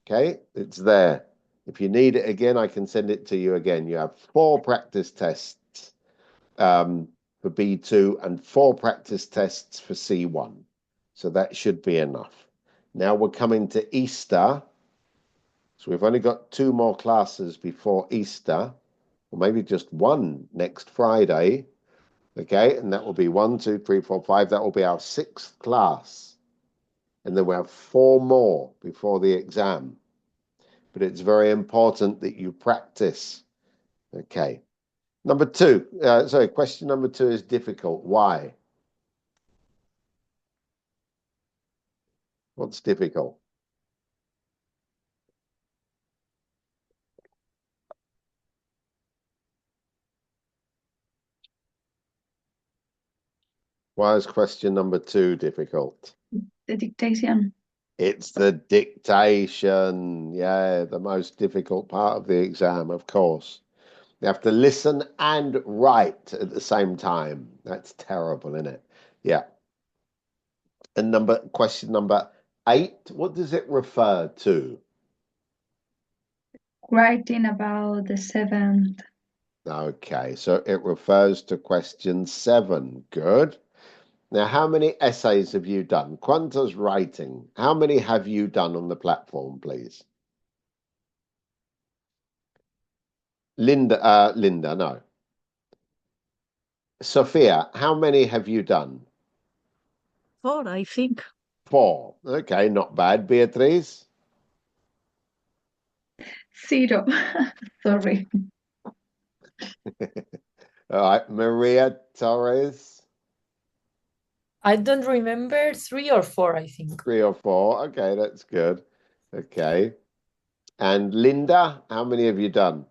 Okay, it's there. If you need it again, I can send it to you again. You have 4 practice tests for B2 and 4 practice tests for C1. So that should be enough. Now we're coming to Easter. So we've only got 2 more classes before Easter, or maybe just one next Friday. Okay, and that will be 1, 2, 3, 4, 5. That will be our 6th class. And then we have 4 more before the exam. But it's very important that you practice. Okay. Number 2, question number 2 is difficult. Why? What's difficult? Why is question number 2 difficult? The dictation. It's the dictation. Yeah, the most difficult part of the exam, of course. You have to listen and write at the same time. That's terrible, isn't it? Yeah. And question number 8, what does it refer to? Writing about the 7th. Okay, so it refers to question 7. Good. Now, how many essays have you done? Quantos writing? How many have you done on the platform, please? Linda, no. Sophia, how many have you done? 4, I think. 4. Okay, not bad. Beatriz? 0. Sorry. All right, Maria Torres? I don't remember, 3 or 4, I think. 3 or 4. Okay, that's good. Okay. And Linda, how many have you done?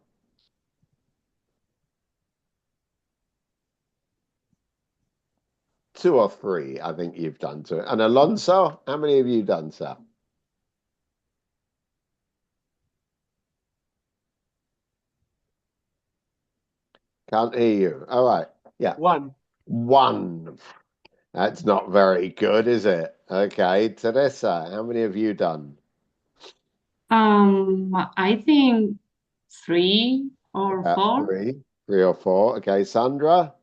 2 or 3, I think you've done 2. And Alonso, how many have you done, sir? Can't hear you. All right. Yeah. 1. 1. That's not very good, is it? Okay. Teresa, how many have you done? I think 3 or 4. 3. 3 or 4. Okay. Sandra?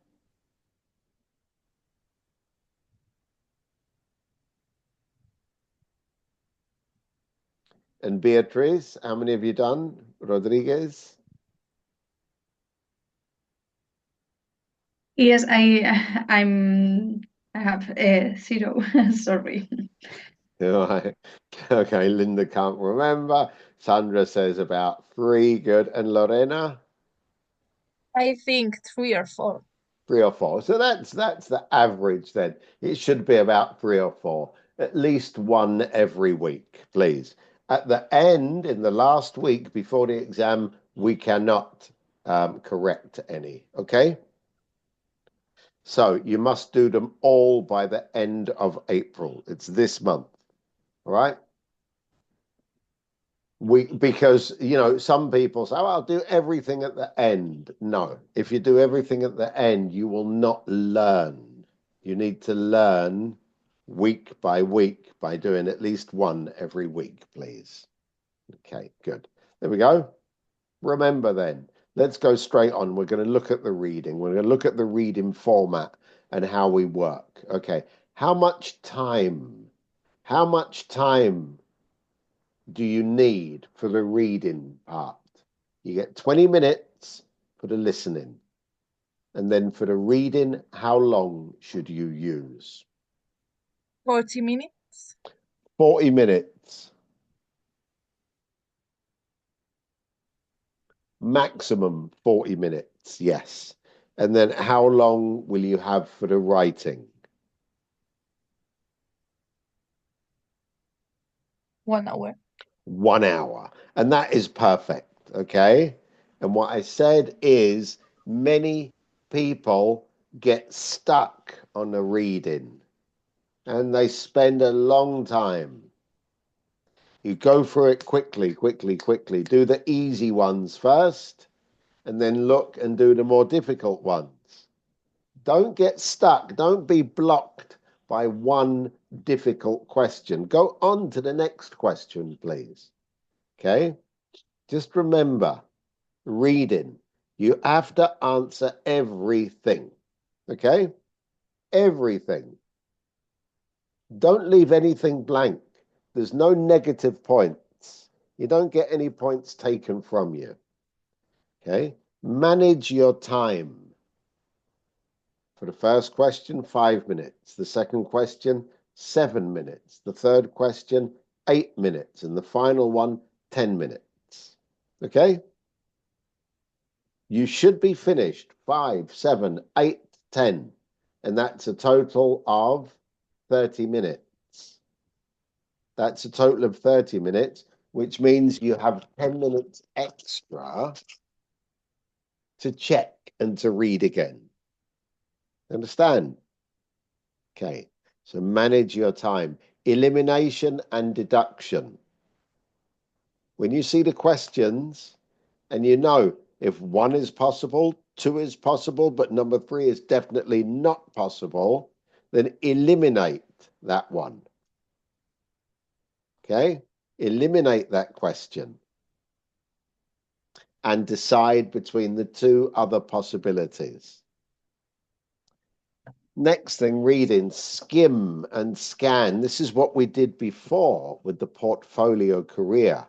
And Beatriz, how many have you done? Rodriguez? Yes, I have 0. Sorry. All right. Okay, Linda can't remember. Sandra says about 3. Good. And Lorena? I think 3 or 4. 3 or 4. So that's the average then. It should be about 3 or 4. At least 1 every week, please. At the end, in the last week before the exam, we cannot correct any. Okay? So you must do them all by the end of April. It's this month. All right? Because some people say, oh, I'll do everything at the end. No, if you do everything at the end, you will not learn. You need to learn week by week by doing at least one every week, please. Okay, good. There we go. Remember then, let's go straight on. We're going to look at the reading. We're going to look at the reading format and how we work. Okay, how much time do you need for the reading part? You get 20 minutes for the listening. And then for the reading, how long should you use? 40 minutes. 40 minutes. Maximum 40 minutes, yes. And then how long will you have for the writing? 1 hour. 1 hour. And that is perfect, okay? And what I said is many people get stuck on the reading and they spend a long time. You go through it quickly. Do the easy ones first and then look and do the more difficult ones. Don't get stuck. Don't be blocked by one difficult question. Go on to the next question, please. Okay? Just remember, reading, you have to answer everything. Okay? Everything. Don't leave anything blank. There's no negative points. You don't get any points taken from you. Okay? Manage your time. For the first question, 5 minutes. The second question, 7 minutes. The third question, 8 minutes. And the final one, 10 minutes. Okay? You should be finished 5, 7, 8, 10. And that's a total of 30 minutes. That's a total of 30 minutes, which means you have 10 minutes extra to check and to read again. Understand? Okay, so manage your time. Elimination and deduction. When you see the questions and you know if 1 is possible, 2 is possible, but number 3 is definitely not possible, then eliminate that one. Okay? Eliminate that question and decide between the 2 other possibilities. Next thing, reading, skim and scan. This is what we did before with the portfolio career,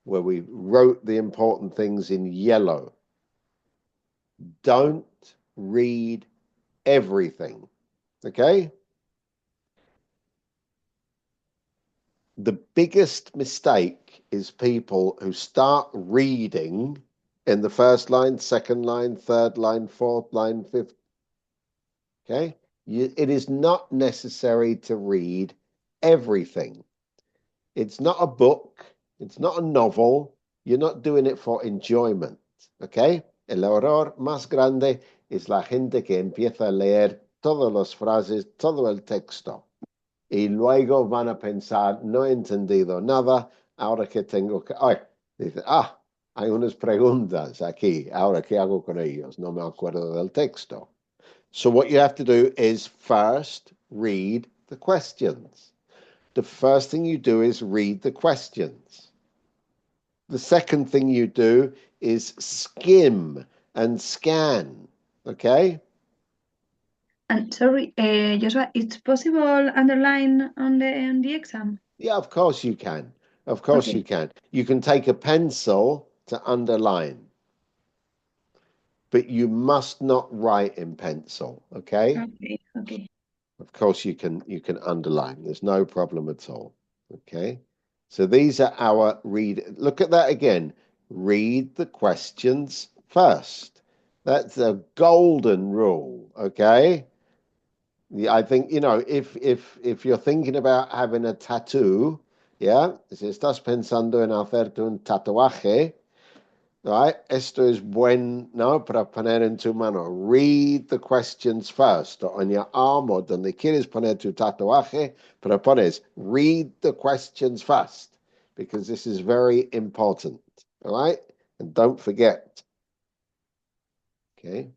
where we wrote the important things in yellow. Don't read everything, okay? The biggest mistake is people who start reading in the first line, second line, third line, fourth line, fifth. Okay? It is not necessary to read everything. It's not a book. It's not a novel. You're not doing it for enjoyment. Okay? El error más grande es la gente que empieza a leer todas las frases, todo el texto. Y luego van a pensar, no he entendido nada, ahora que tengo que... Ay, dice, hay unas preguntas aquí, ahora qué hago con ellos, no me acuerdo del texto. So what you have to do is first read the questions. The first thing you do is read the questions. The second thing you do is skim and scan, okay? And sorry, Joshua, it's possible underline on the exam? Yeah, of course you can. Of course Okay. you can. You can take a pencil to underline, but you must not write in pencil, okay? Okay. Of course you can underline. There's no problem at all. Okay? So these are our look at that again. Read the questions first. That's a golden rule, okay? I think, if you're thinking about having a tattoo, yeah, si estás pensando en hacerte un tatuaje, right? Esto es bueno para poner en tu mano. Read the questions first, or on your arm, or donde quieres poner tu tatuaje, pero pones, read the questions first, because this is very important, all right? And don't forget. Okay?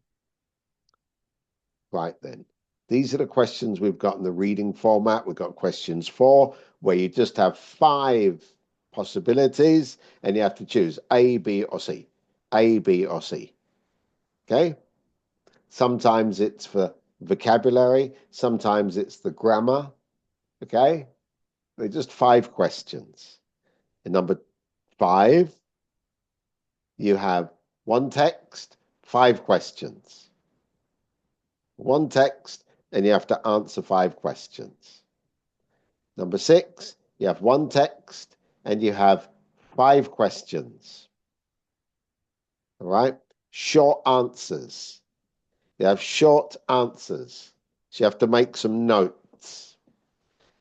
Right then. These are the questions we've got in the reading format. We've got questions 4, where you just have 5 possibilities and you have to choose A, B, or C. A, B, or C. Okay? Sometimes it's for vocabulary, sometimes it's the grammar. Okay? They're just 5 questions. And number 5, you have 1 text, 5 questions. 1 text, and you have to answer 5 questions. Number 6, you have 1 text, and you have 5 questions. All right? Short answers. You have short answers. So you have to make some notes.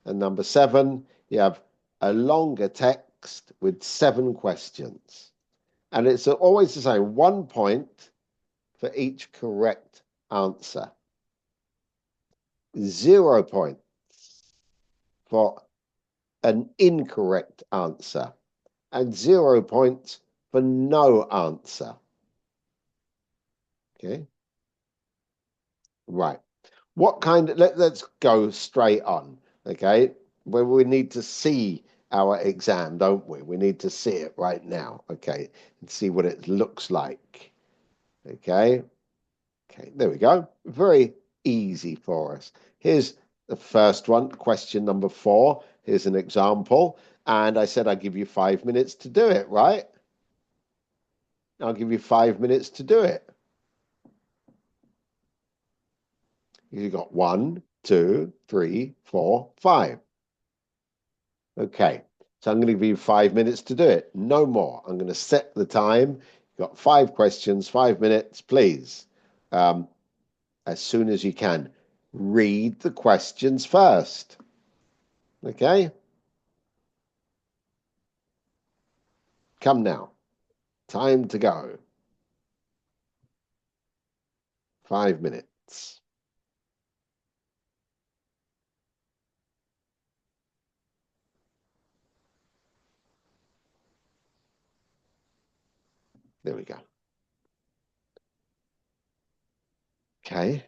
And number 7, you have a longer text with 7 questions. And it's always the same, 1 point for each correct answer. 0 points for an incorrect answer. And 0 points for no answer. Okay. Right. What kind of, let's go straight on. Okay. Where we need to see our exam, don't we? We need to see it right now. Okay. And see what it looks like. Okay. Okay. There we go. Very easy for us. Here's the first one, question number 4. Here's an example. And I said I'd give you 5 minutes to do it, right? I'll give you 5 minutes to do it. You got 1, 2, 3, 4, 5. Okay, so I'm going to give you 5 minutes to do it. No more. I'm going to set the time. You've got 5 questions, 5 minutes, please. As soon as you can. Read the questions first. Okay? Come now. Time to go. 5 minutes. There we go. Okay.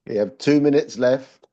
You have 2 minutes left.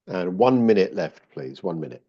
And 1 minute left, please. 1 minute.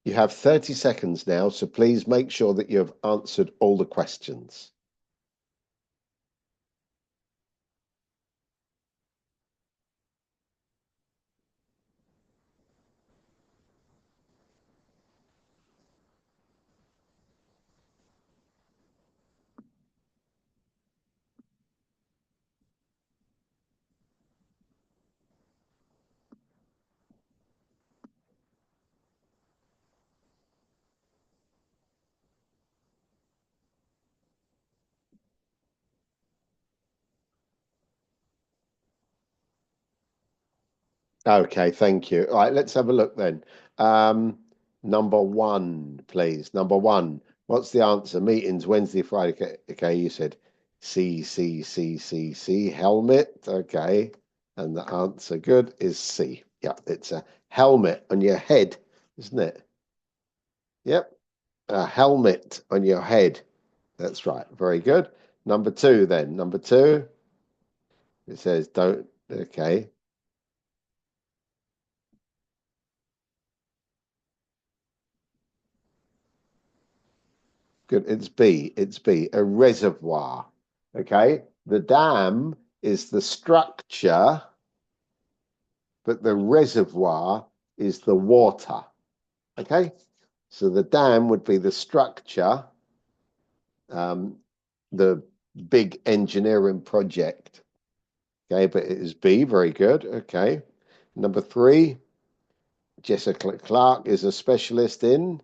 You have 30 seconds now, so please make sure that you have answered all the questions. Okay, thank you. All right, let's have a look then. Number one, please. Number one. What's the answer? Meetings Wednesday, Friday. Okay, you said C, helmet. Okay. And the answer good is C. Yeah, it's a helmet on your head, isn't it? Yep. A helmet on your head. That's right. Very good. Number two, then. Number two. It says don't. Okay. Good. It's B. It's B. A reservoir. Okay. The dam is the structure, but the reservoir is the water. Okay. So the dam would be the structure, the big engineering project. Okay. But it is B. Very good. Okay. Number three, Jessica Clark is a specialist in.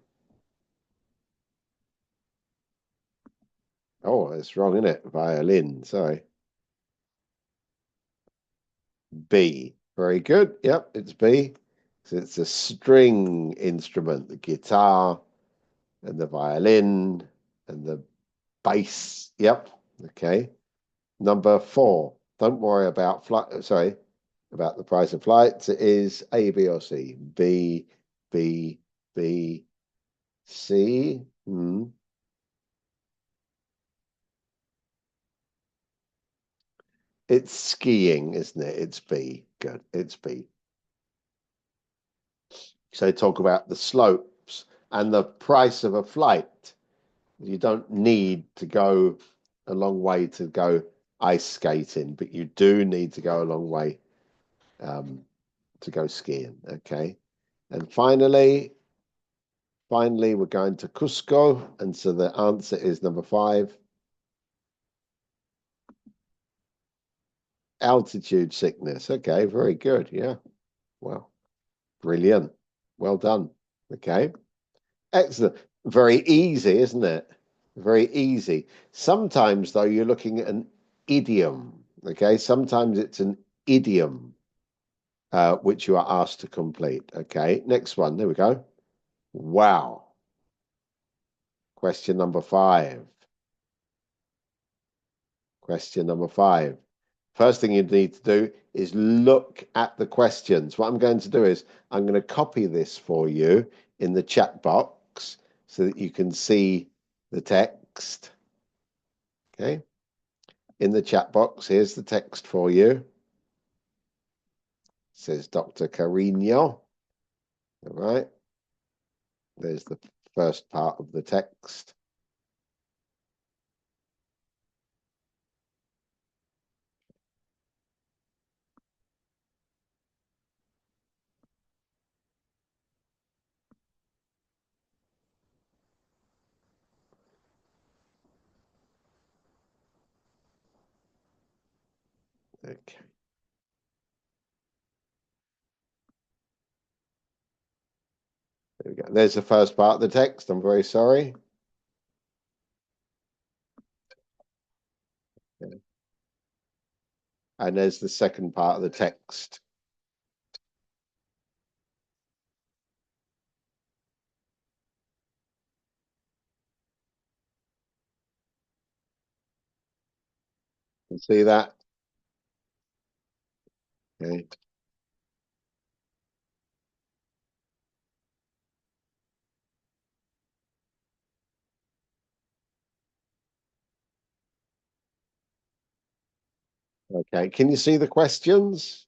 Oh, it's wrong, isn't it? Violin. Sorry. B. Very good. Yep, it's B. So it's a string instrument, the guitar and the violin and the bass. Yep. Okay. Number four. Don't worry about flight. Sorry, about the price of flights. It is A, B, or C. B, B, B, C. It's skiing, isn't it? It's B. Good. It's B. So talk about the slopes and the price of a flight. You don't need to go a long way to go ice skating, but you do need to go a long way to go skiing. Okay. And finally, we're going to Cusco. And so the answer is number 5. Altitude sickness. Okay, very good. Yeah. Well, brilliant. Well done. Okay. Excellent. Very easy, isn't it? Very easy. Sometimes, though, you're looking at an idiom. Okay. Sometimes it's an idiom which you are asked to complete. Okay. Next one. There we go. Wow. Question number 5. Question number 5. First thing you need to do is look at the questions. What I'm going to do is I'm going to copy this for you in the chat box so that you can see the text. Okay. In the chat box, here's the text for you. It says Dr. Carino. All right. There's the first part of the text. Okay. There we go. There's the first part of the text. I'm very sorry. Yeah. And there's the second part of the text. You see that? Okay. Okay. Can you see the questions?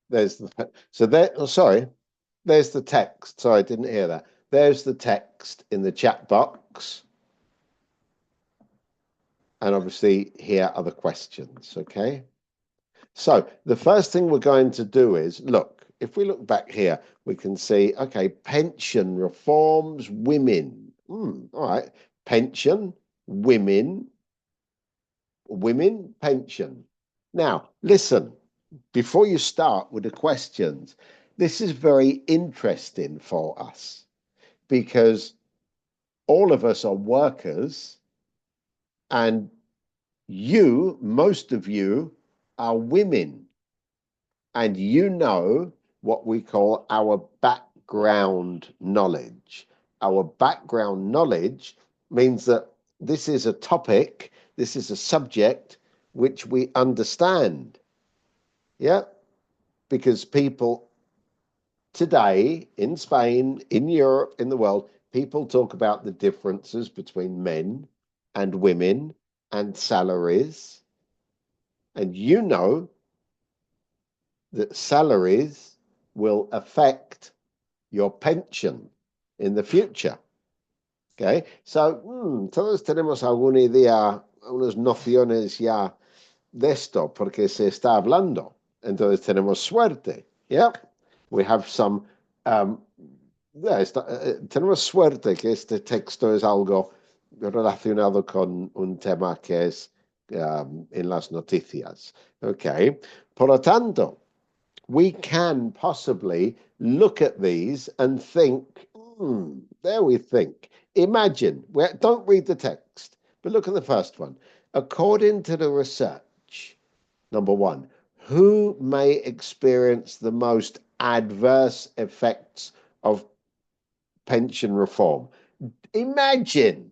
There's the so there. Oh, sorry. There's the text. Sorry, I didn't hear that. There's the text in the chat box. And obviously here are the questions. Okay. So the first thing we're going to do is look, if we look back here, we can see, okay, pension reforms, women. All right. Pension, women, pension. Now, listen, before you start with the questions, this is very interesting for us because all of us are workers and most of you are women. And you know what we call our background knowledge. Our background knowledge means that this is a topic, this is a subject which we understand. Yeah, because people today in Spain, in Europe, in the world, people talk about the differences between men and women and salaries. And you know that salaries will affect your pension in the future. Okay, so todos tenemos alguna idea, unas nociones ya de esto, porque se está hablando. Entonces tenemos suerte. Yeah, we have some. Tenemos suerte que este texto es algo relacionado con un tema que es en las noticias. Okay, por lo tanto, we can possibly look at these and think, there we think. Imagine, don't read the text, but look at the first one. According to the research, number one, who may experience the most adverse effects of pension reform? Imagine,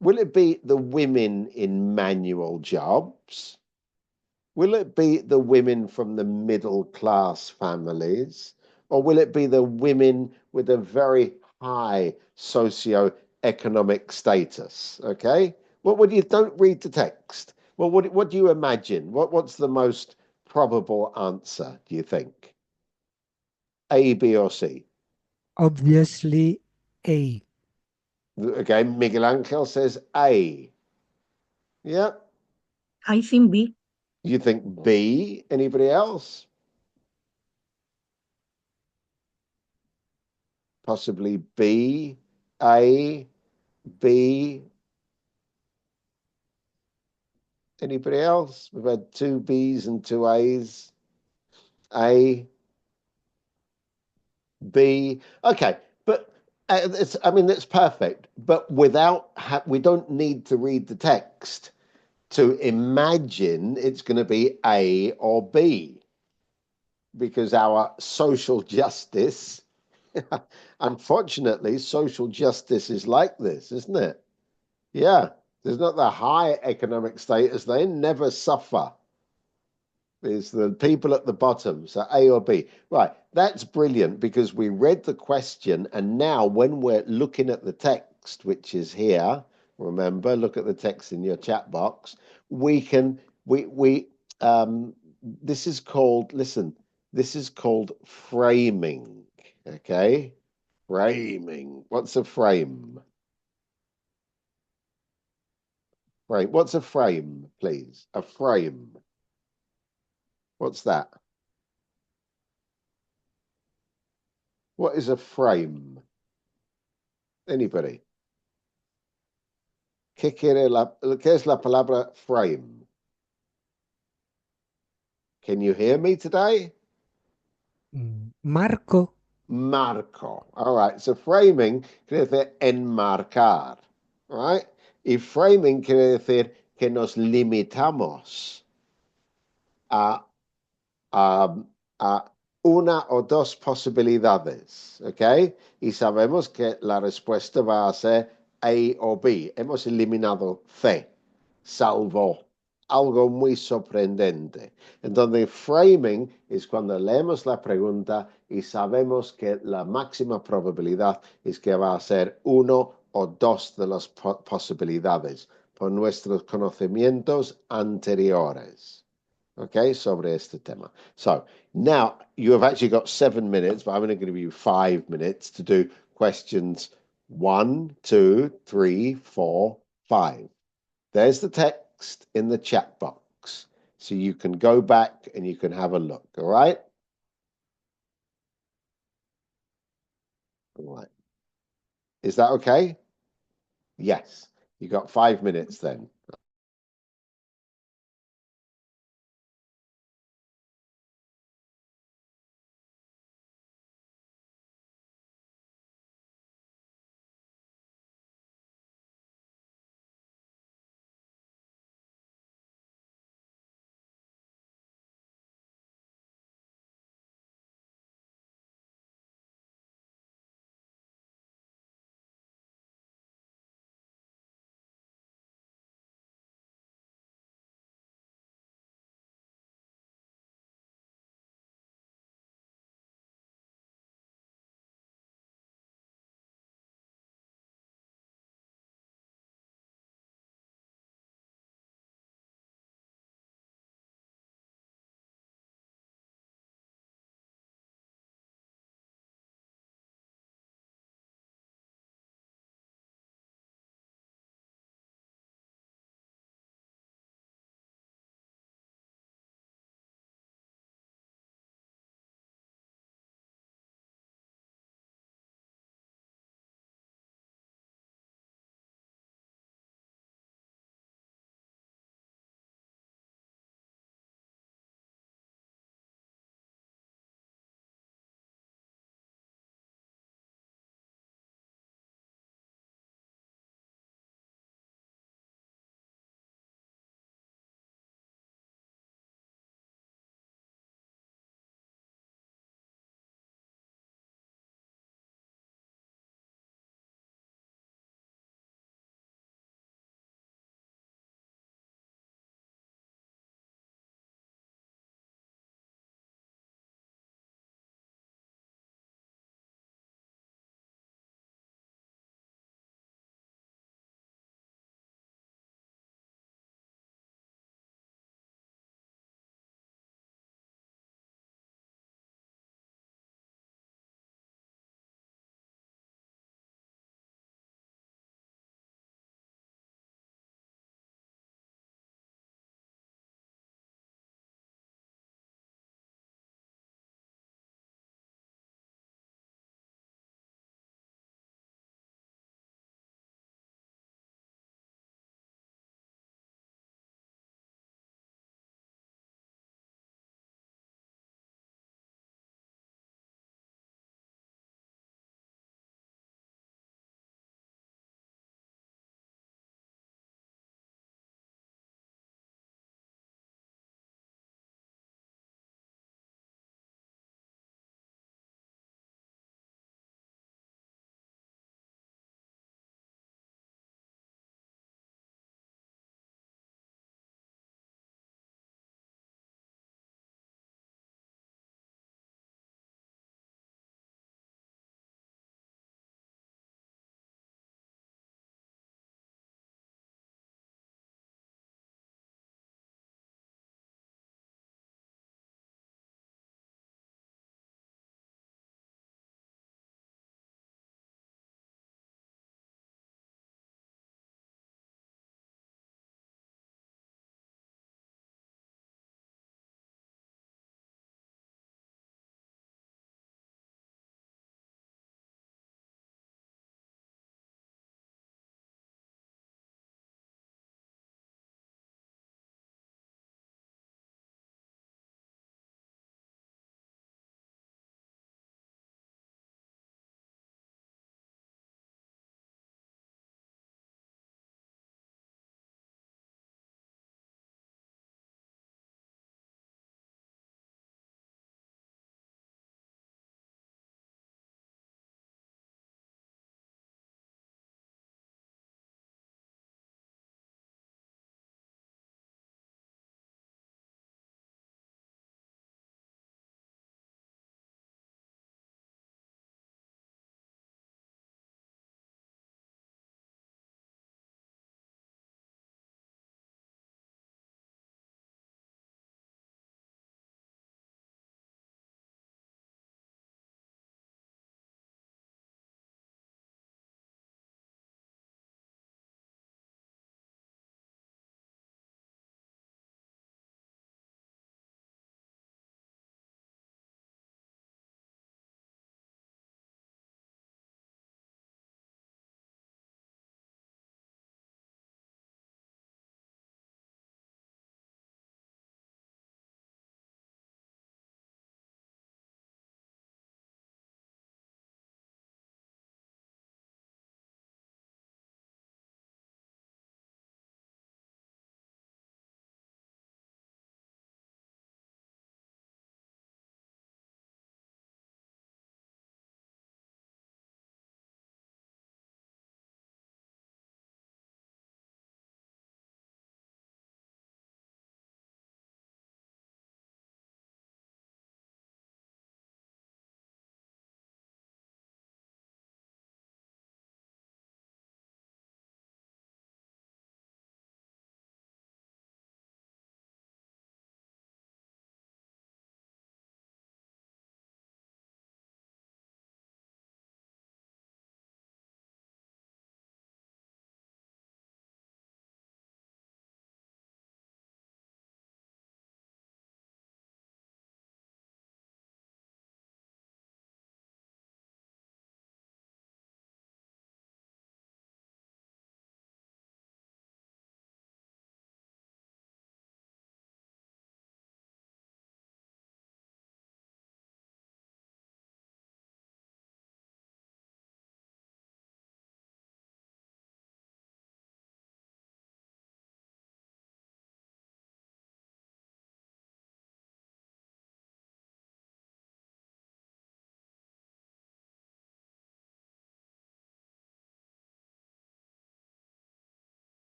will it be the women in manual jobs? Will it be the women from the middle class families? Or will it be the women with a very high socio-economic status? Okay? Don't read the text. Well, what do you imagine? What's the most probable answer, do you think? A, B, or C? Obviously, A. Okay, Miguel Angel says A. Yeah. I think B. You think B? Anybody else? Possibly B, A, B. Anybody else? We've had two B's and two A's. A, B. Okay, but it's perfect. But we don't need to read the text to imagine it's going to be A or B because our social justice, unfortunately, social justice is like this, isn't it? Yeah, there's not the high economic status. They never suffer. It's the people at the bottom, so A or B. Right, that's brilliant because we read the question, and now when we're looking at the text, which is here, remember, look at the text in your chat box. We can this is called, listen, this is called framing. Okay, framing. What's a frame? Frame. What's a frame, please? A frame. What's that? What is a frame? Anybody? ¿Qué es la palabra frame? Can you hear me today? Marco. Marco. All right. So framing quiere decir enmarcar. All right. Y framing quiere decir que nos limitamos a, a, a una o dos posibilidades. ¿Ok? Y sabemos que la respuesta va a ser A o B. Hemos eliminado C, salvo algo muy sorprendente. Entonces, framing es cuando leemos la pregunta y sabemos que la máxima probabilidad es que va a ser uno o dos de las posibilidades por nuestros conocimientos anteriores. Okay, sobre este tema. So now you have actually got 7 minutes, but I'm only going to give you 5 minutes to do questions 1, 2, 3, 4, 5. There's the text in the chat box. So you can go back and you can have a look, all right? All right. Is that okay? Yes. You got 5 minutes then.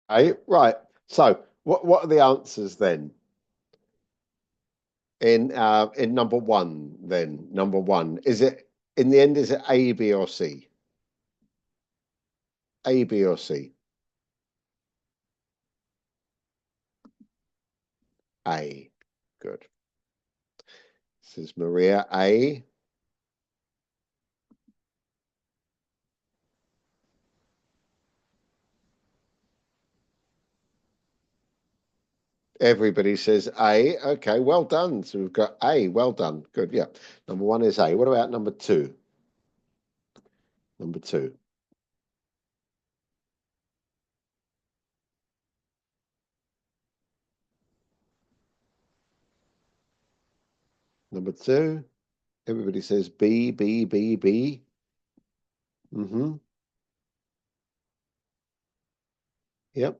Okay, right. So what are the answers then? In number one, then number one. Is it in the end, is it A, B, or C? A, B, or C? A. Good. This is Maria. A. Everybody says A. Okay, well done. So we've got A. Well done. Good. Yeah. Number one is A. What about number two? Number two. Number two. Everybody says B, B, B, B. Mm-hmm. Yep.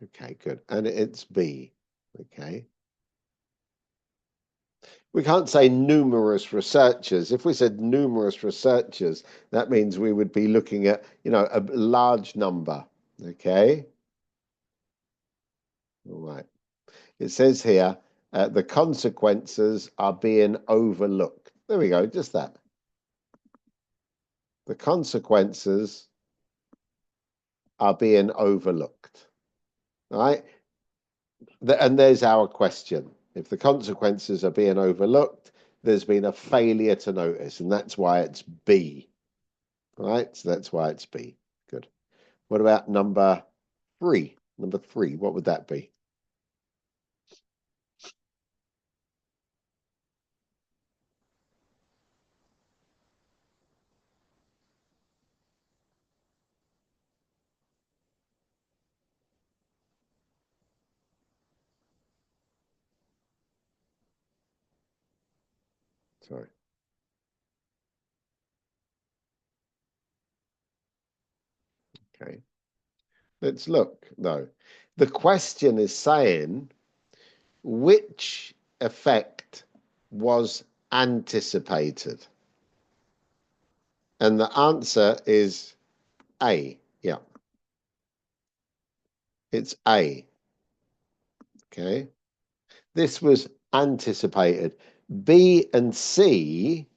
Okay, good. And it's B. Okay. We can't say numerous researchers. If we said numerous researchers, that means we would be looking at, a large number. Okay. All right. It says here, the consequences are being overlooked. There we go, just that. The consequences are being overlooked. All right. And there's our question. If the consequences are being overlooked, there's been a failure to notice, and that's why it's B. Right? So that's why it's B. Good. What about number three? Number three, what would that be? Sorry. Okay. Let's look, though. The question is saying which effect was anticipated? And the answer is A. Yeah. It's A. Okay. This was anticipated. B and C,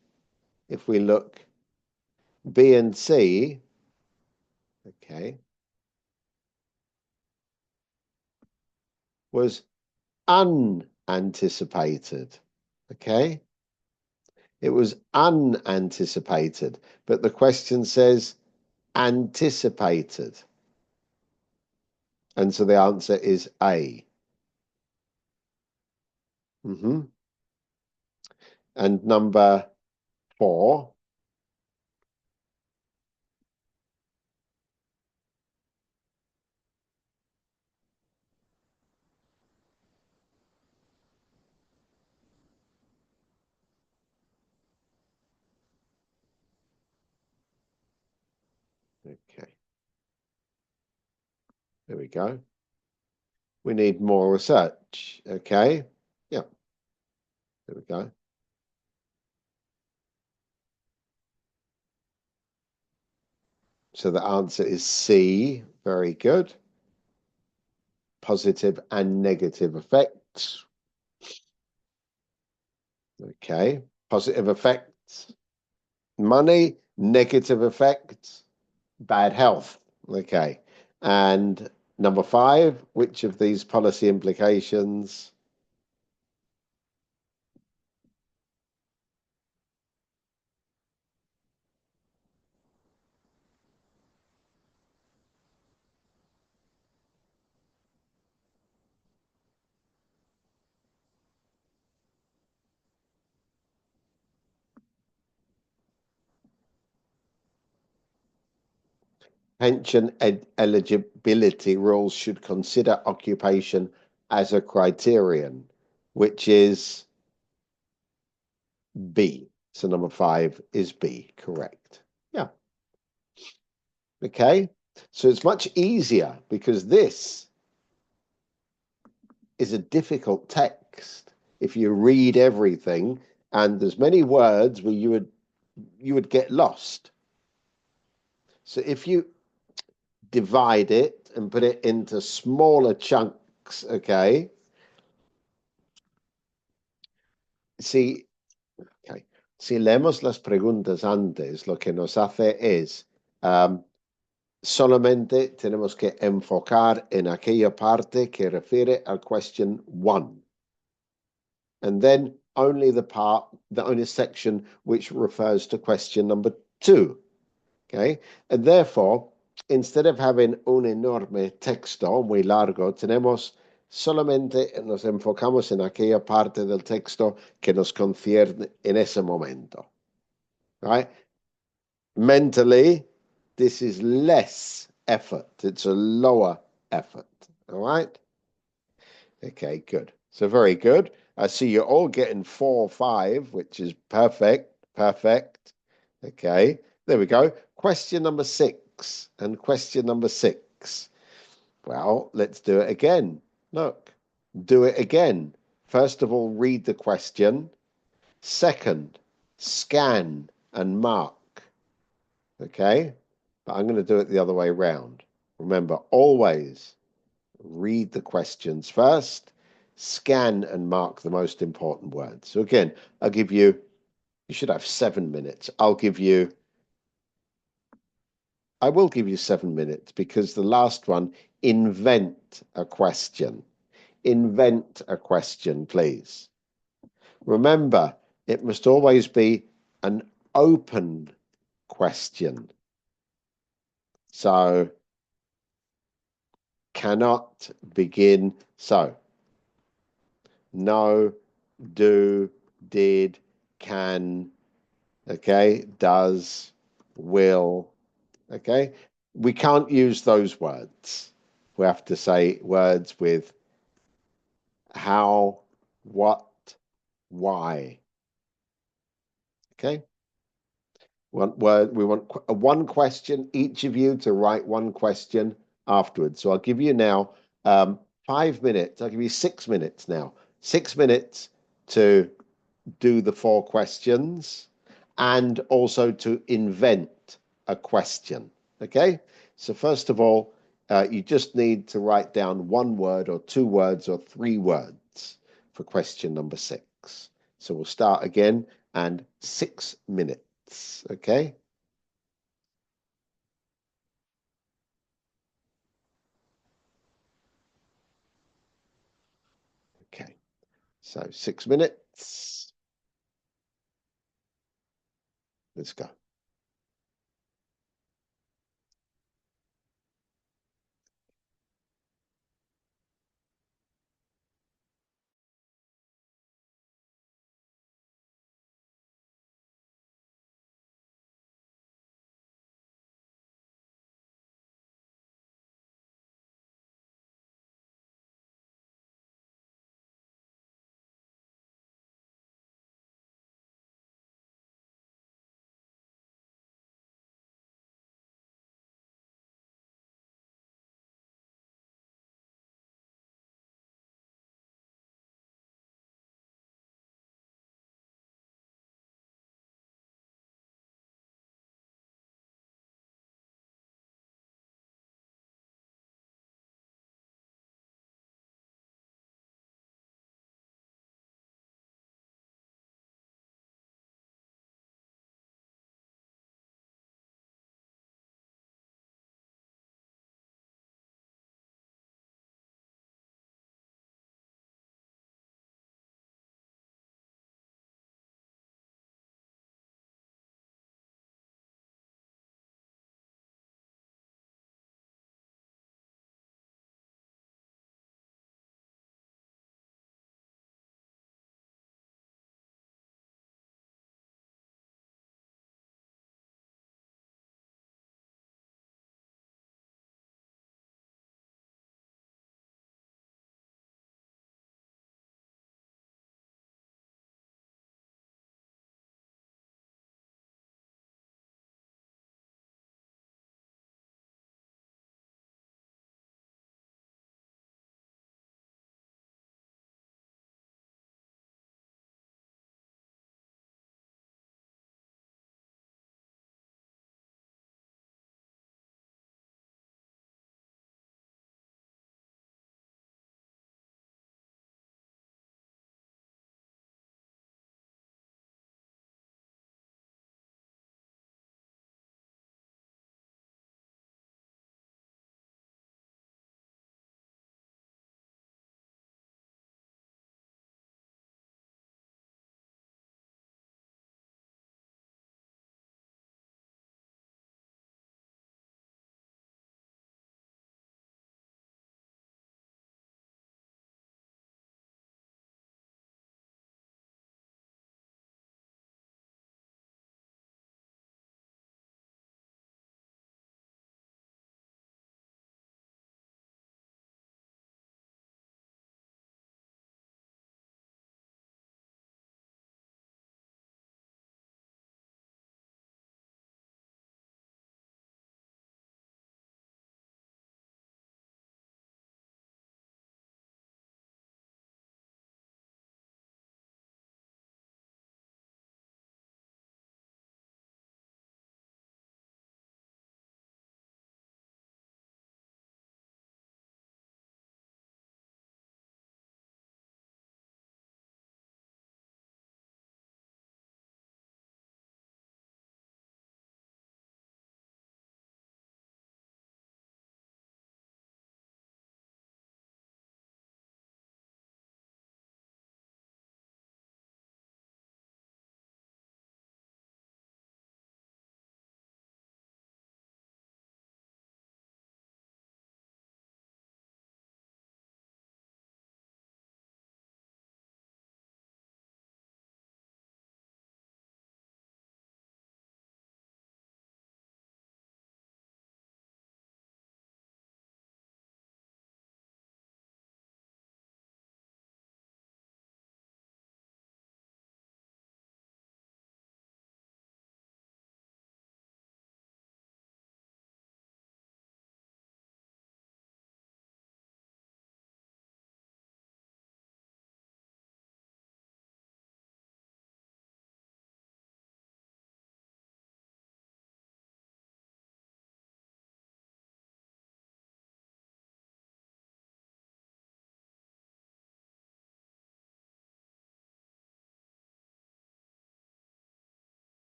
if we look, B and C, okay, was unanticipated. Okay. It was unanticipated, but the question says anticipated. And so the answer is A. And number four. Okay. There we go. We need more research. Okay. Yeah. There we go. So the answer is C. Very good. Positive and negative effects. Okay. Positive effects, money. Negative effects, bad health. Okay. And number five, which of these policy implications? Pension eligibility rules should consider occupation as a criterion, which is B. So number five is B, correct. Yeah. Okay. So it's much easier because this is a difficult text. If you read everything, and there's many words where you would get lost. So if you divide it and put it into smaller chunks, okay? Si leemos las preguntas antes, lo que nos hace es solamente tenemos que enfocar en aquella parte que refiere al question 1. And then only the only section which refers to question number 2. Okay? And therefore, instead of having un enorme texto muy largo, solamente nos enfocamos en aquella parte del texto que nos concierne en ese momento. Right? Mentally, this is less effort. It's a lower effort. All right? Okay, good. So very good. I see you're all getting 4 or 5, which is perfect. Perfect. Okay, there we go. Question number 6 and question number 6. Well, let's do it again. Look, do it again. First of all, read the question. Second, scan and mark. Okay, but I'm going to do it the other way around. Remember, always read the questions first, scan and mark the most important words. So again, you should have 7 minutes. I will give you 7 minutes because the last one, invent a question. Invent a question, please. Remember, it must always be an open question. So, cannot begin so. No, do, did, can, okay, does, will, okay? We can't use those words. We have to say words with how, what, why, okay? We want one question, each of you to write one question afterwards. So I'll give you now 5 minutes. I'll give you 6 minutes now. 6 minutes to do the 4 questions and also to invent a question. Okay? So first of all, you just need to write down 1 word or 2 words or 3 words for question number 6. So we'll start again and 6 minutes. Okay? Okay. So 6 minutes. Let's go.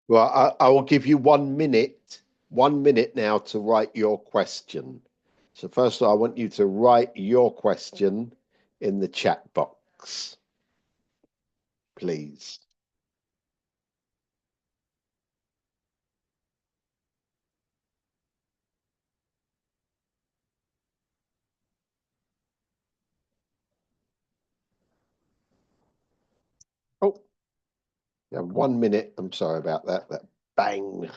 Well, I will give you 1 minute, 1 minute now to write your question. So first of all, I want you to write your question in the chat box, please. Oh, yeah, 1 minute. I'm sorry about that. That bang.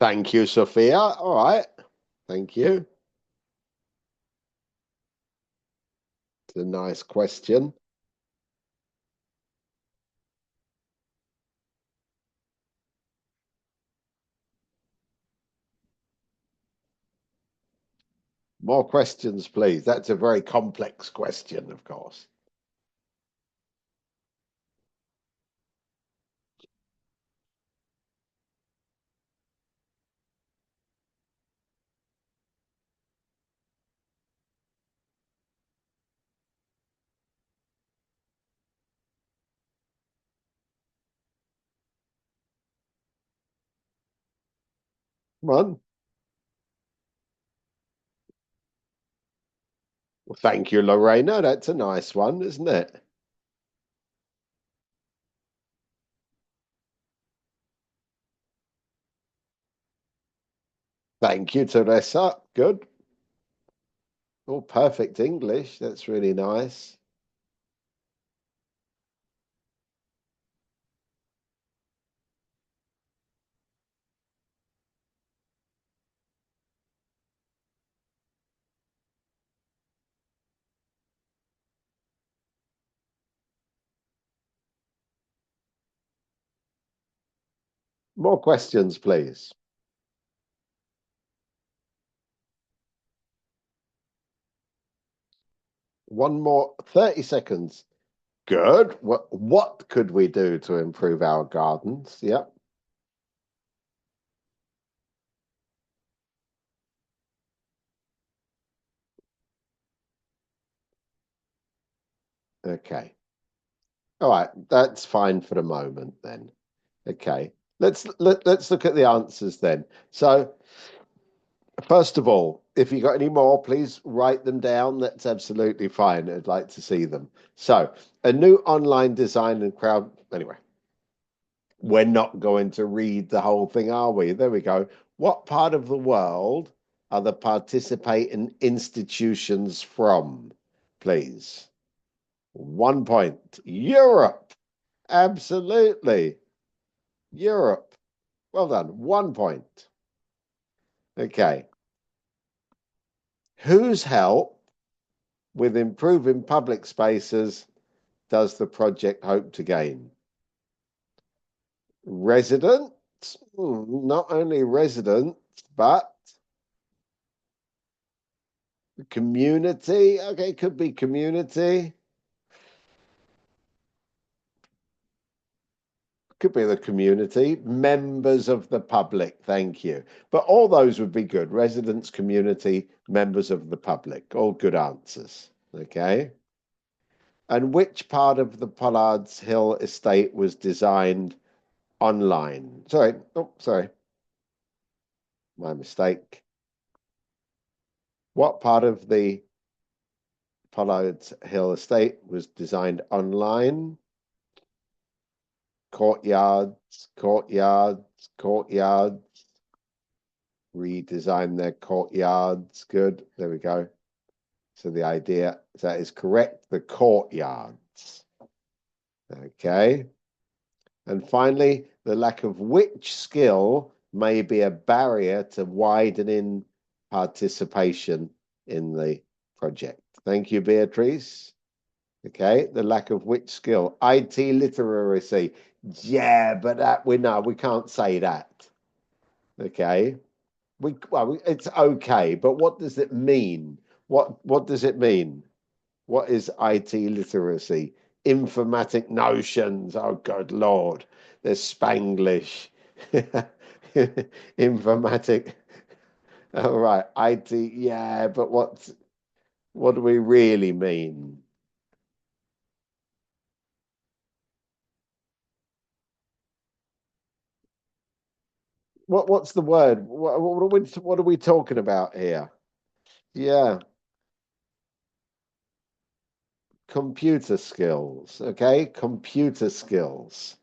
Thank you, Sophia. All right. Thank you. It's a nice question. More questions, please. That's a very complex question, of course. Come on. Well, thank you, Lorena. That's a nice one, isn't it? Thank you, Teresa. Good. Oh, perfect English. That's really nice. More questions, please. One more, 30 seconds. Good. What could we do to improve our gardens? Yep. Okay. All right. That's fine for the moment then. Okay. Let's look at the answers then. So first of all, if you got any more, please write them down. That's absolutely fine. I'd like to see them. So a new online design and crowd. Anyway, we're not going to read the whole thing, are we? There we go. What part of the world are the participating institutions from, please? 1 point. Europe. Absolutely. Europe. Well done. 1 point. Okay. Whose help with improving public spaces does the project hope to gain? Residents? Not only residents, but community. Okay, could be community. Could be the community. Members of the public. Thank you. But all those would be good. Residents, community, members of the public. All good answers. Okay. And which part of the Pollard's Hill estate was designed online? Sorry. Oh, sorry. My mistake. What part of the Pollard's Hill estate was designed online? Courtyards, courtyards, courtyards. Redesign their courtyards. Good. There we go. So the idea, that is correct, the courtyards. Okay. And finally, the lack of which skill may be a barrier to widening participation in the project. Thank you, Beatrice. Okay, the lack of which skill? IT literacy. Yeah, but we can't say that. Okay. It's okay, but what does it mean? What does it mean? What is IT literacy? Informatic notions. Oh, good Lord. There's Spanglish. Informatic. All right. IT. Yeah, but what do we really mean? What's the word? What are we talking about here? Yeah. Computer skills. Okay. Computer skills.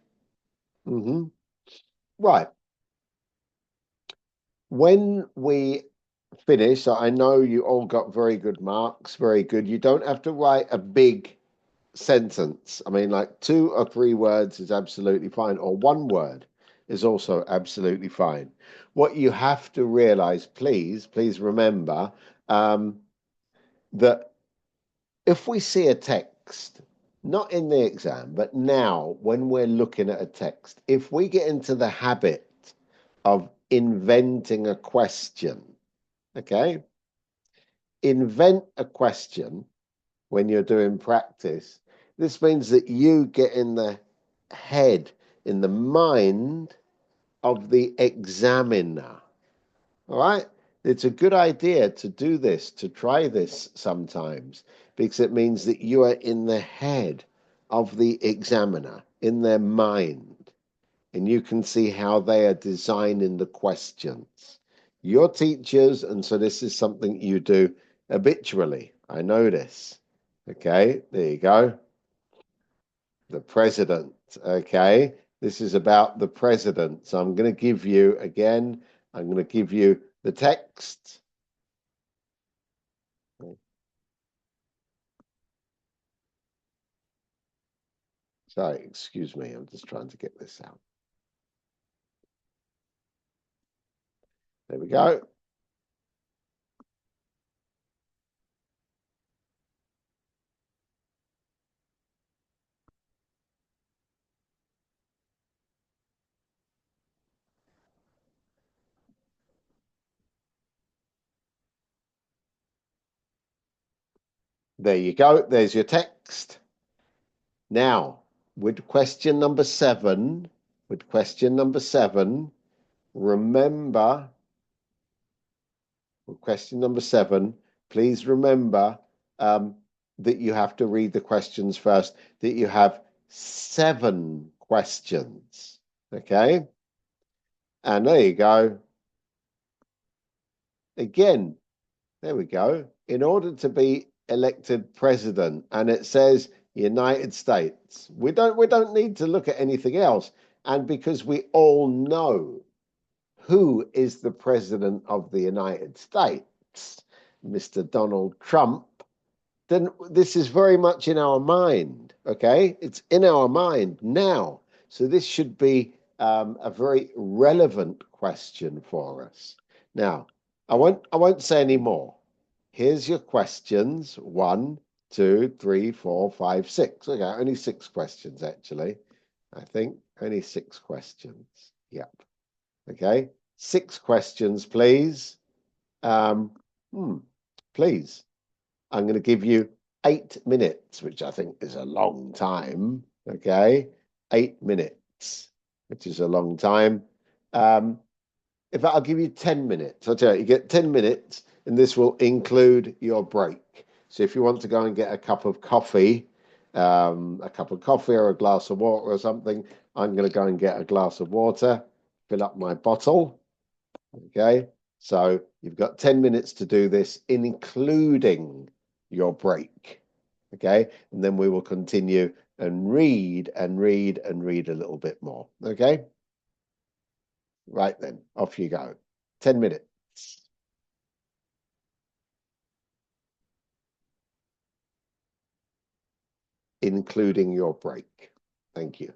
Right. When we finish, I know you all got very good marks, very good. You don't have to write a big sentence. I mean, like 2 or 3 words is absolutely fine, or 1 word is also absolutely fine. What you have to realize, please remember that if we see a text, not in the exam, but now when we're looking at a text, if we get into the habit of inventing a question, okay? Invent a question when you're doing practice. This means that you get in the head, in the mind of the examiner. All right? It's a good idea to do this, to try this sometimes, because it means that you are in the head of the examiner, in their mind, and you can see how they are designing the questions. You're teachers, and so this is something you do habitually. I know this. Okay, there you go. The president. Okay, this is about the president. So I'm going to give you, again, I'm going to give you the text. Sorry, excuse me. I'm just trying to get this out. There we go. There you go. There's your text. Now, with question number 7, remember, with question number 7, please remember that you have to read the questions first, that you have 7 questions. Okay? And there you go. Again, there we go. In order to be elected president, and it says United States. We don't need to look at anything else. And because we all know who is the president of the United States, Mr. Donald Trump, then this is very much in our mind. Okay, it's in our mind now. So this should be a very relevant question for us. Now, I won't say any more. Here's your questions. 1, 2, 3, 4, 5, 6. Okay, only 6 questions actually. I think only 6 questions. Yep. Okay, 6 questions, please. Please. I'm going to give you 8 minutes, which I think is a long time. Okay, 8 minutes, which is a long time. If I'll give you 10 minutes, I'll tell you, you get 10 minutes, and this will include your break. So if you want to go and get a cup of coffee or a glass of water or something, I'm going to go and get a glass of water, fill up my bottle. Okay, so you've got 10 minutes to do this, including your break. Okay, and then we will continue and read a little bit more. Okay, right then, off you go. 10 minutes. including your break. Thank you.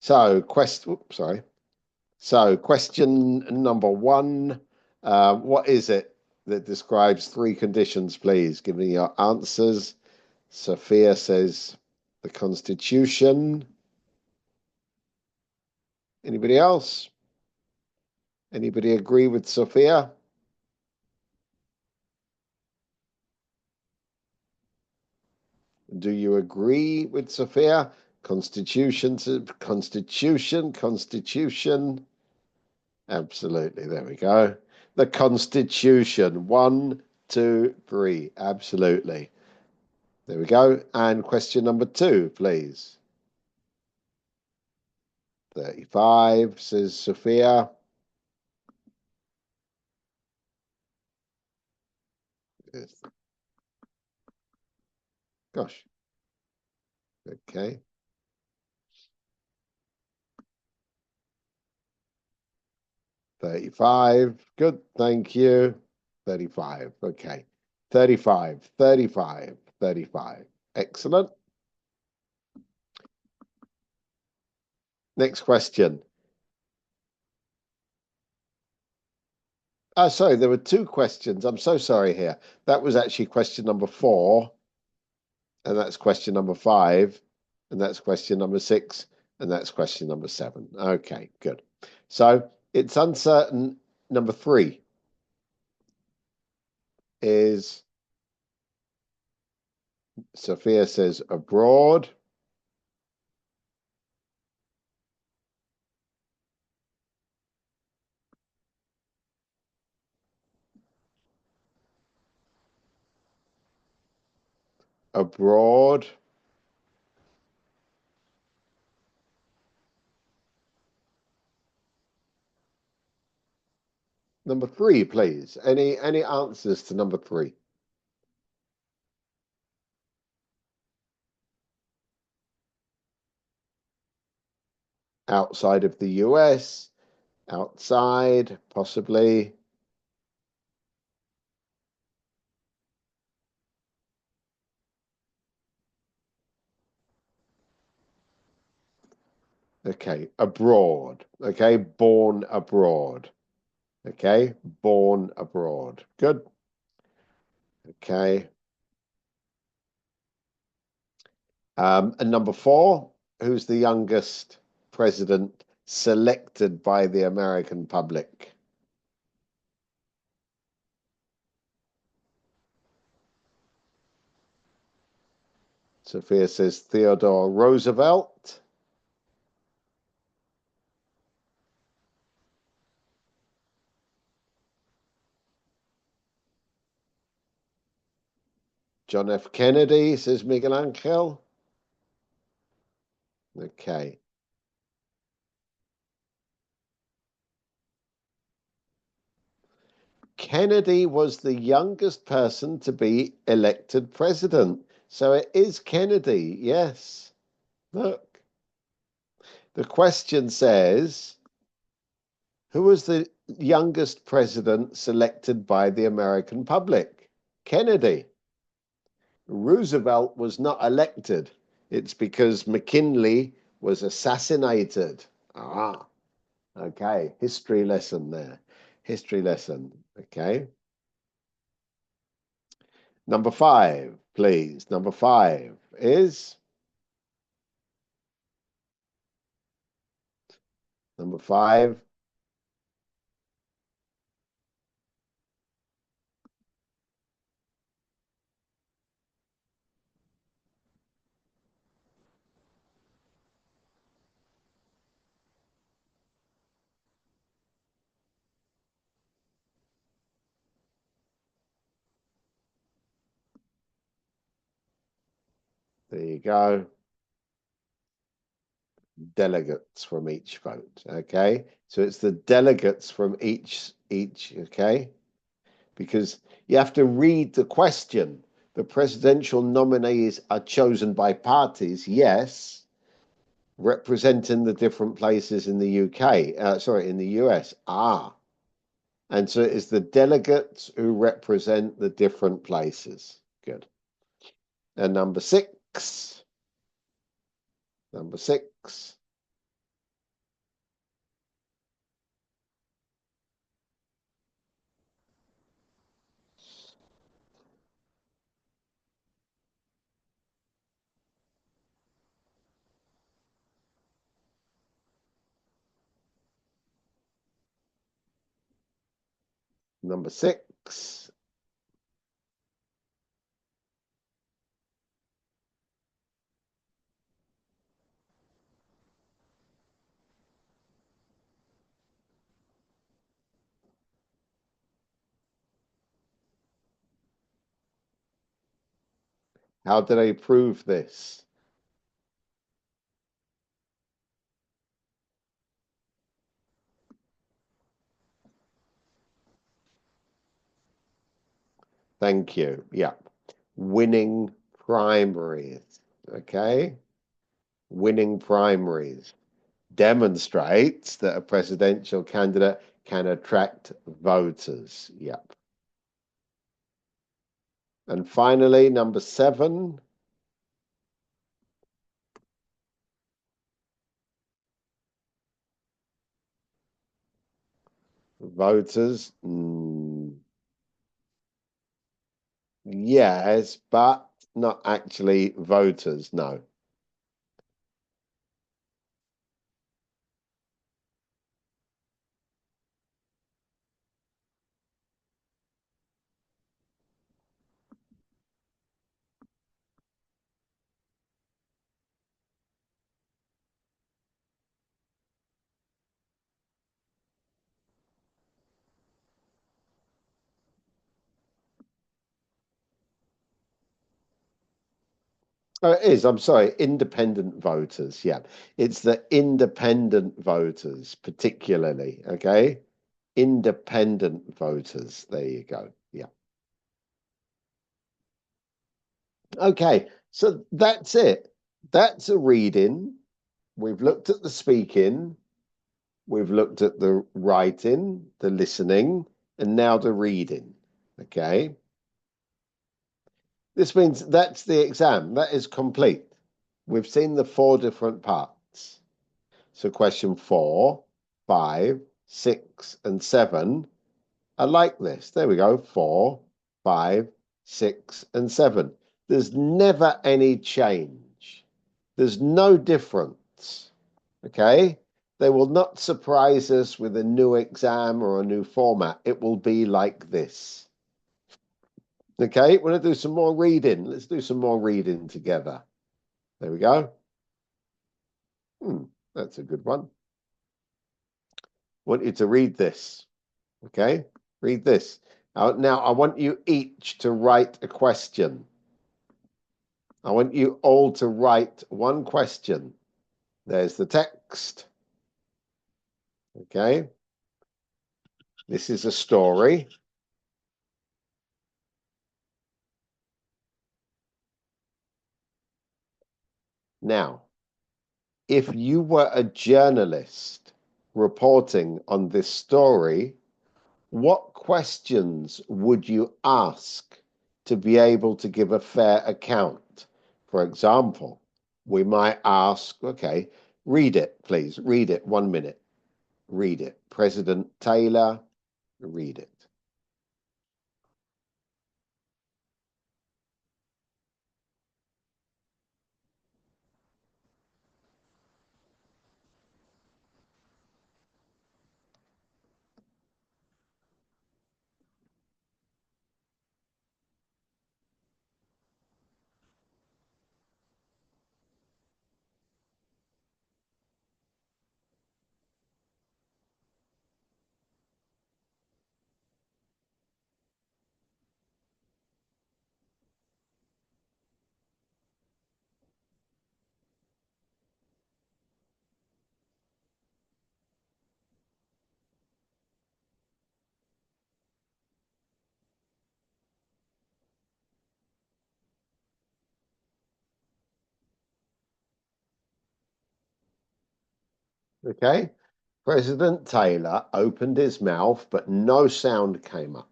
So, question number one. What is it that describes three conditions, please? Give me your answers. Sophia says the Constitution. Anybody else? Anybody agree with Sophia? Do you agree with Sophia? Constitution. Absolutely. There we go. The Constitution. 1, 2, 3. Absolutely. There we go. And question number two, please. 35, says Sophia. Gosh. Okay. 35. Good. Thank you. 35. Okay. 35. Excellent. Next question. Oh, sorry, there were two questions. I'm so sorry here. That was actually question number 4, and that's question number 5, and that's question number 6, and that's question number 7. Okay, good. So it's uncertain. Number 3 is, Sophia says abroad. Abroad. Number 3, please. Any answers to number 3? Outside of the US, outside, possibly. Okay, abroad. Okay, born abroad. Okay, born abroad. Good. Okay. And number 4, who's the youngest president selected by the American public? Sophia says Theodore Roosevelt. John F. Kennedy, says Miguel Angel. Okay. Kennedy was the youngest person to be elected president. So it is Kennedy, yes. Look. The question says, who was the youngest president selected by the American public? Kennedy. Roosevelt was not elected. It's because McKinley was assassinated. Ah, okay. History lesson there. History lesson. Okay. Number 5, please. Number 5 is number 5. There you go. Delegates from each vote. Okay. So it's the delegates from each, okay? Because you have to read the question. The presidential nominees are chosen by parties, yes, representing the different places in the UK, in the US. And so it's the delegates who represent the different places. Good. And number 6. Number 6. How do they prove this? Thank you. Yeah. Winning primaries. Okay. Winning primaries demonstrates that a presidential candidate can attract voters. Yep. And finally, number 7. Voters. Yes, but not actually voters, no. Oh, it is. I'm sorry. Independent voters. Yeah. It's the independent voters, particularly. Okay. Independent voters. There you go. Yeah. Okay. So that's it. That's a reading. We've looked at the speaking. We've looked at the writing, the listening, and now the reading. Okay. This means that's the exam. That is complete. We've seen the 4 different parts. So question 4, 5, 6, and 7 are like this. There we go. 4, 5, 6, and 7. There's never any change. There's no difference. Okay? They will not surprise us with a new exam or a new format. It will be like this. Okay, we're going to do some more reading. Let's do some more reading together. There we go. That's a good one. I want you to read this. Okay, read this. Now, I want you each to write a question. I want you all to write one question. There's the text. Okay. This is a story. Now, if you were a journalist reporting on this story, what questions would you ask to be able to give a fair account? For example, we might ask, okay, read it, please. Read it 1 minute. Read it. President Taylor, read it. Okay. President Taylor opened his mouth, but no sound came up.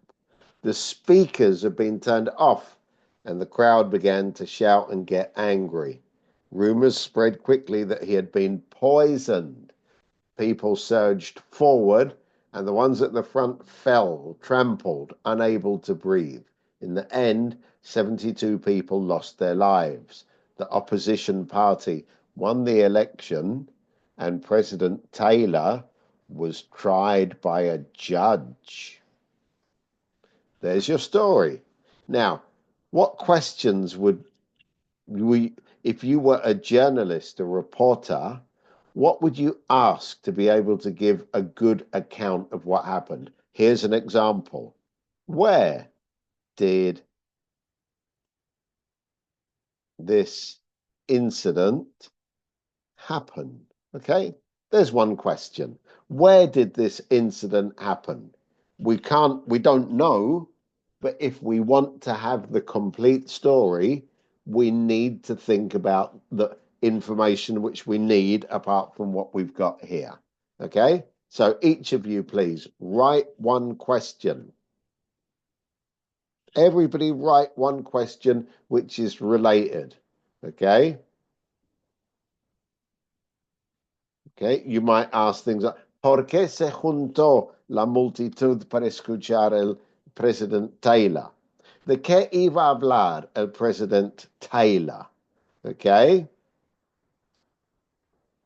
The speakers had been turned off, and the crowd began to shout and get angry. Rumors spread quickly that he had been poisoned. People surged forward, and the ones at the front fell, trampled, unable to breathe. In the end, 72 people lost their lives. The opposition party won the election, and President Taylor was tried by a judge. There's your story. Now, what questions would if you were a journalist, a reporter, what would you ask to be able to give a good account of what happened? Here's an example. Where did this incident happen? Okay, there's one question. Where did this incident happen? We don't know, but if we want to have the complete story, we need to think about the information which we need apart from what we've got here. Okay, so each of you, please write one question. Everybody write one question which is related. Okay. Okay, you might ask things like, ¿Por qué se juntó la multitud para escuchar el presidente Taylor? ¿De qué iba a hablar el presidente Taylor? Okay.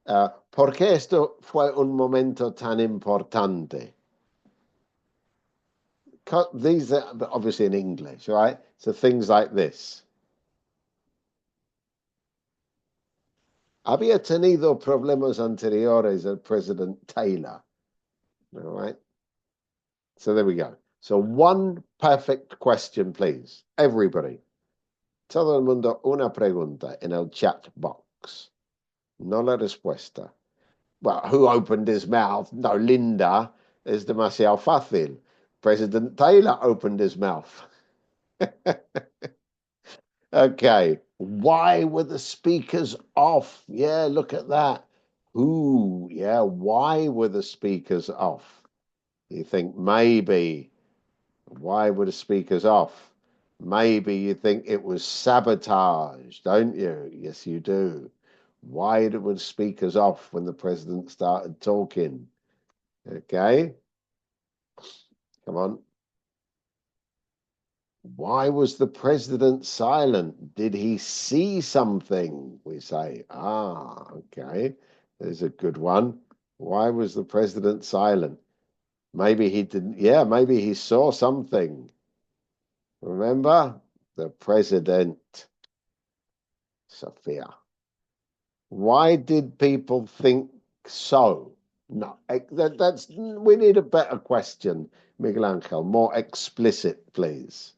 ¿Por qué esto fue un momento tan importante? These are obviously in English, right? So things like this. Había tenido problemas anteriores el presidente Taylor. All right. So there we go. So one perfect question, please. Everybody. Todo el mundo una pregunta en el chat box. No la respuesta. Well, who opened his mouth? No, Linda is demasiado fácil. President Taylor opened his mouth. Okay. Why were the speakers off? Yeah, look at that. Ooh, yeah. Why were the speakers off? You think maybe. Why were the speakers off? Maybe you think it was sabotage, don't you? Yes, you do. Why were the speakers off when the president started talking? Okay. Come on. Why was the president silent? Did he see something? We say, okay. There's a good one. Why was the president silent? Maybe he didn't. Yeah, maybe he saw something. Remember? The president, Sophia. Why did people think so? No, that's we need a better question, Miguel Angel. More explicit, please.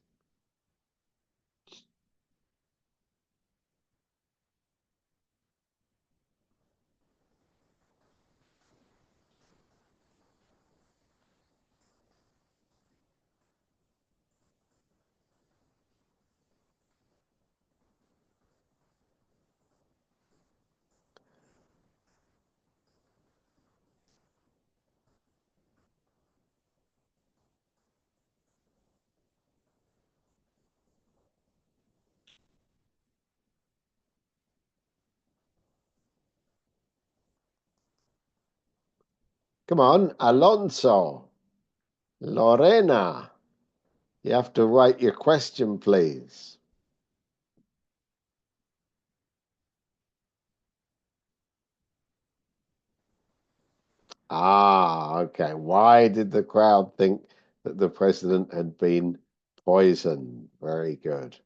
Come on, Alonso, Lorena. You have to write your question, please. Okay. Why did the crowd think that the president had been poisoned? Very good.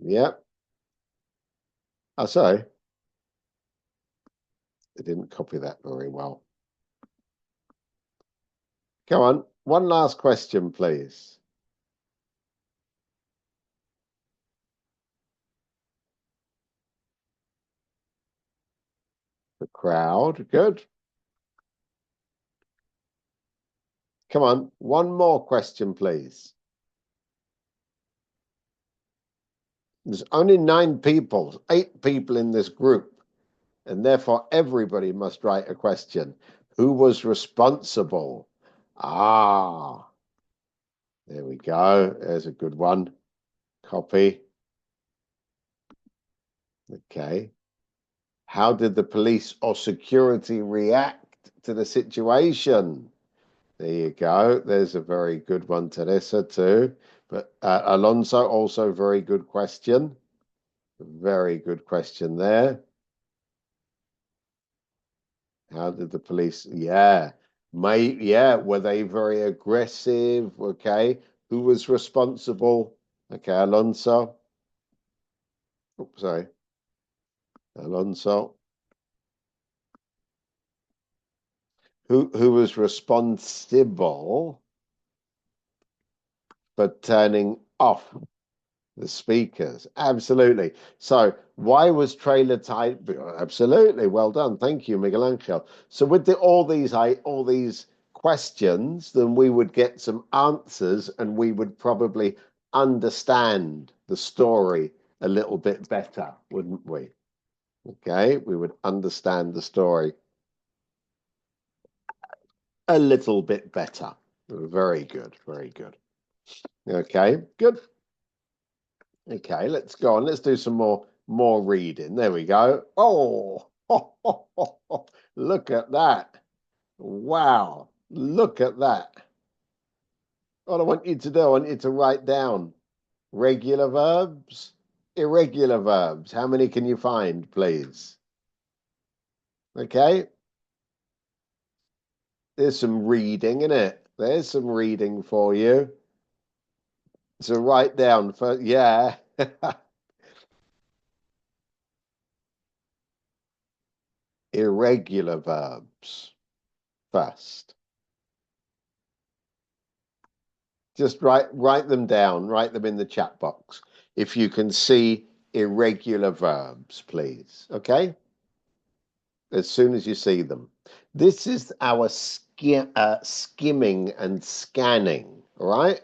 Yep. Oh, sorry. I didn't copy that very well. Come on. One last question, please. The crowd. Good. Come on. One more question, please. There's only 9 people, 8 people in this group, and therefore everybody must write a question. Who was responsible? There we go. There's a good one. Copy. Okay. How did the police or security react to the situation? There you go. There's a very good one, Teresa, too. But Alonso, also very good question. Very good question there. How did the police? Yeah. Yeah. Were they very aggressive? Okay. Who was responsible? Okay, Alonso. Oops, sorry. Alonso. Who was responsible for turning off the speakers? Absolutely. So why was trailer type? Absolutely. Well done. Thank you, Miguel Angel. So with all these questions, then we would get some answers and we would probably understand the story a little bit better, wouldn't we? Okay, we would understand the story a little bit better. Very good, very good. Okay, good. Okay, let's go on. Let's do some more reading. There we go. Oh, look at that. Wow, look at that. What I want you to do, I want you to write down regular verbs, irregular verbs. How many can you find, please? Okay, there's some reading in it. There's some reading for you. So write down for, yeah. Irregular verbs first. Just write them down, write them in the chat box. If you can see irregular verbs, please. Okay? As soon as you see them. This is our skimming and scanning, all right?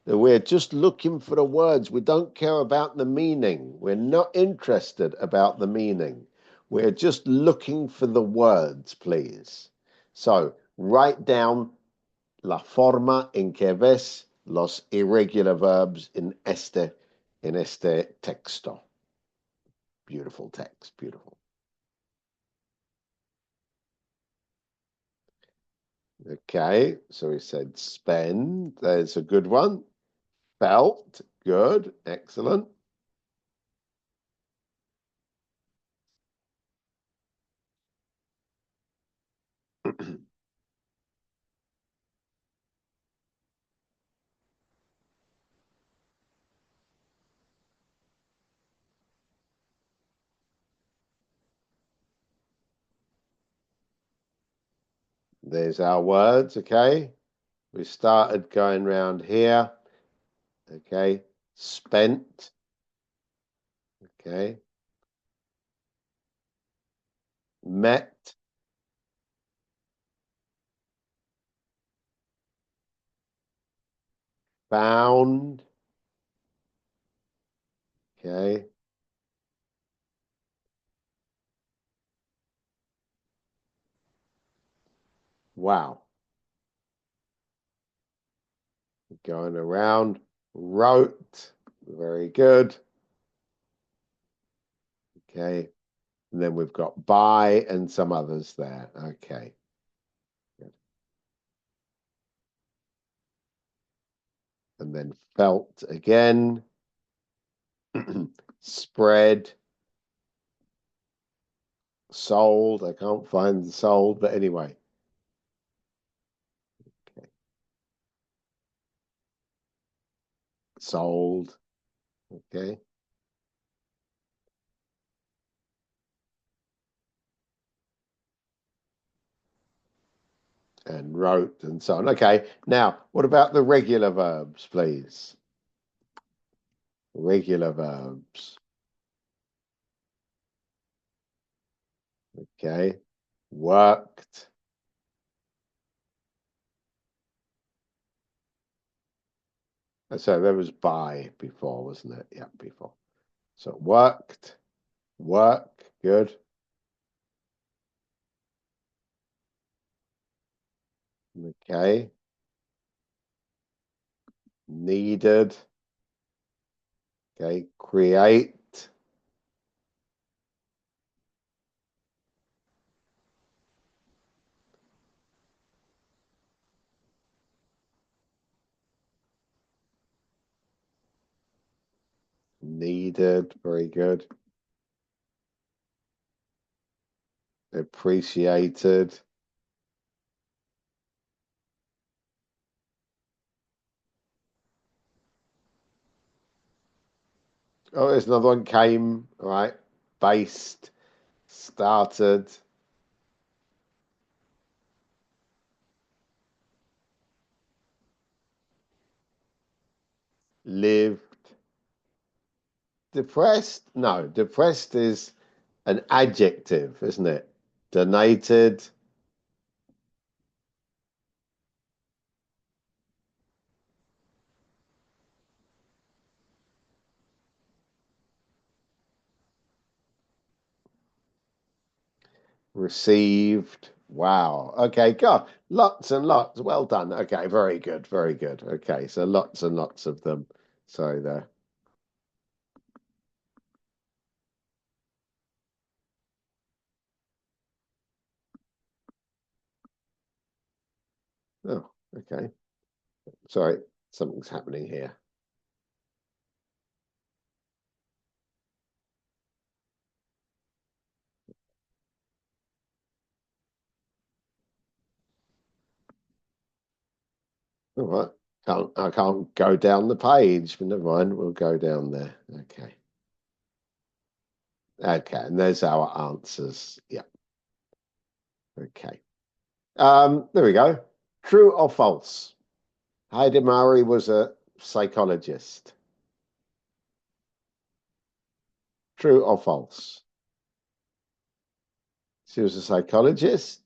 We're just looking for the words. We don't care about the meaning. We're not interested about the meaning. We're just looking for the words, please. So write down la forma en que ves los irregular verbs in este texto. Beautiful text, beautiful. Okay, so we said spend, there's a good one. Felt, good, excellent. There's our words, okay? We started going around here, okay? Spent, okay? Met, found, okay? Wow. Going around, wrote, very good. Okay, and then we've got by and some others there. Okay. Good. And then felt again. Spread. Sold. I can't find the sold, but anyway. Okay. Sold. Okay. And wrote and so on. Okay. Now, what about the regular verbs, please? Regular verbs. Okay. Worked. So there was by before, wasn't it? Yeah, before. So worked, work, good. Okay. Needed. Okay. Create. Needed. Very good. appreciated. Oh, there's another one. Came, all right. Based, started. Lived. Depressed? No, depressed is an adjective, isn't it? Donated. Received. Wow. Okay, God, lots and lots. Well done. Okay, very good, very good. Okay, so lots and lots of them. Sorry there. Oh, okay. Sorry, something's happening here. All right. I can't go down the page, but never mind, we'll go down there. Okay. Okay, and there's our answers. Yeah. Okay. There we go. True or false? Heidi Murray was a psychologist. True or false? She was a psychologist.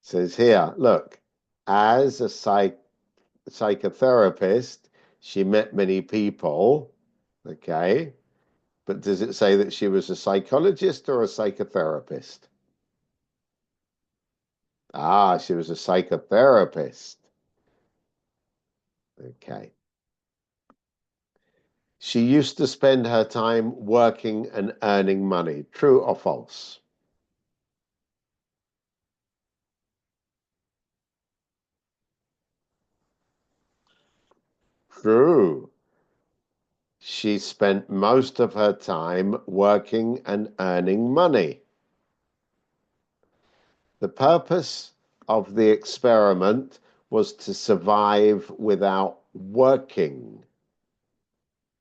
It says here, look, as a psychotherapist, she met many people. Okay. But does it say that she was a psychologist or a psychotherapist? Ah, she was a psychotherapist. Okay. She used to spend her time working and earning money. True or false? True. She spent most of her time working and earning money. The purpose of the experiment was to survive without working.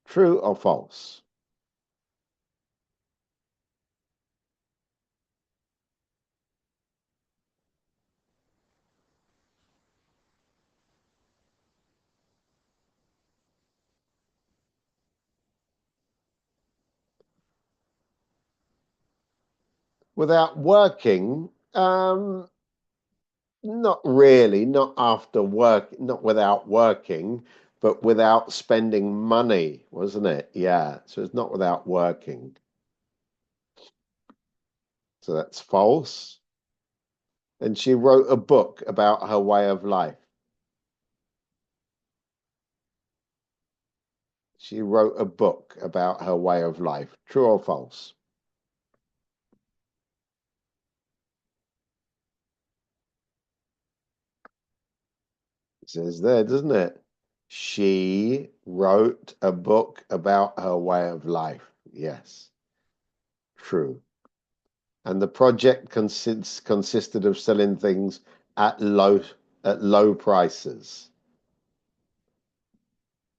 True or false? Without working, not really, not after work, not without working, but without spending money, wasn't it? Yeah, so it's not without working. So that's false. And she wrote a book about her way of life. She wrote a book about her way of life. True or false? It says there, doesn't it? She wrote a book about her way of life. Yes, true. And the project consisted of selling things at low prices.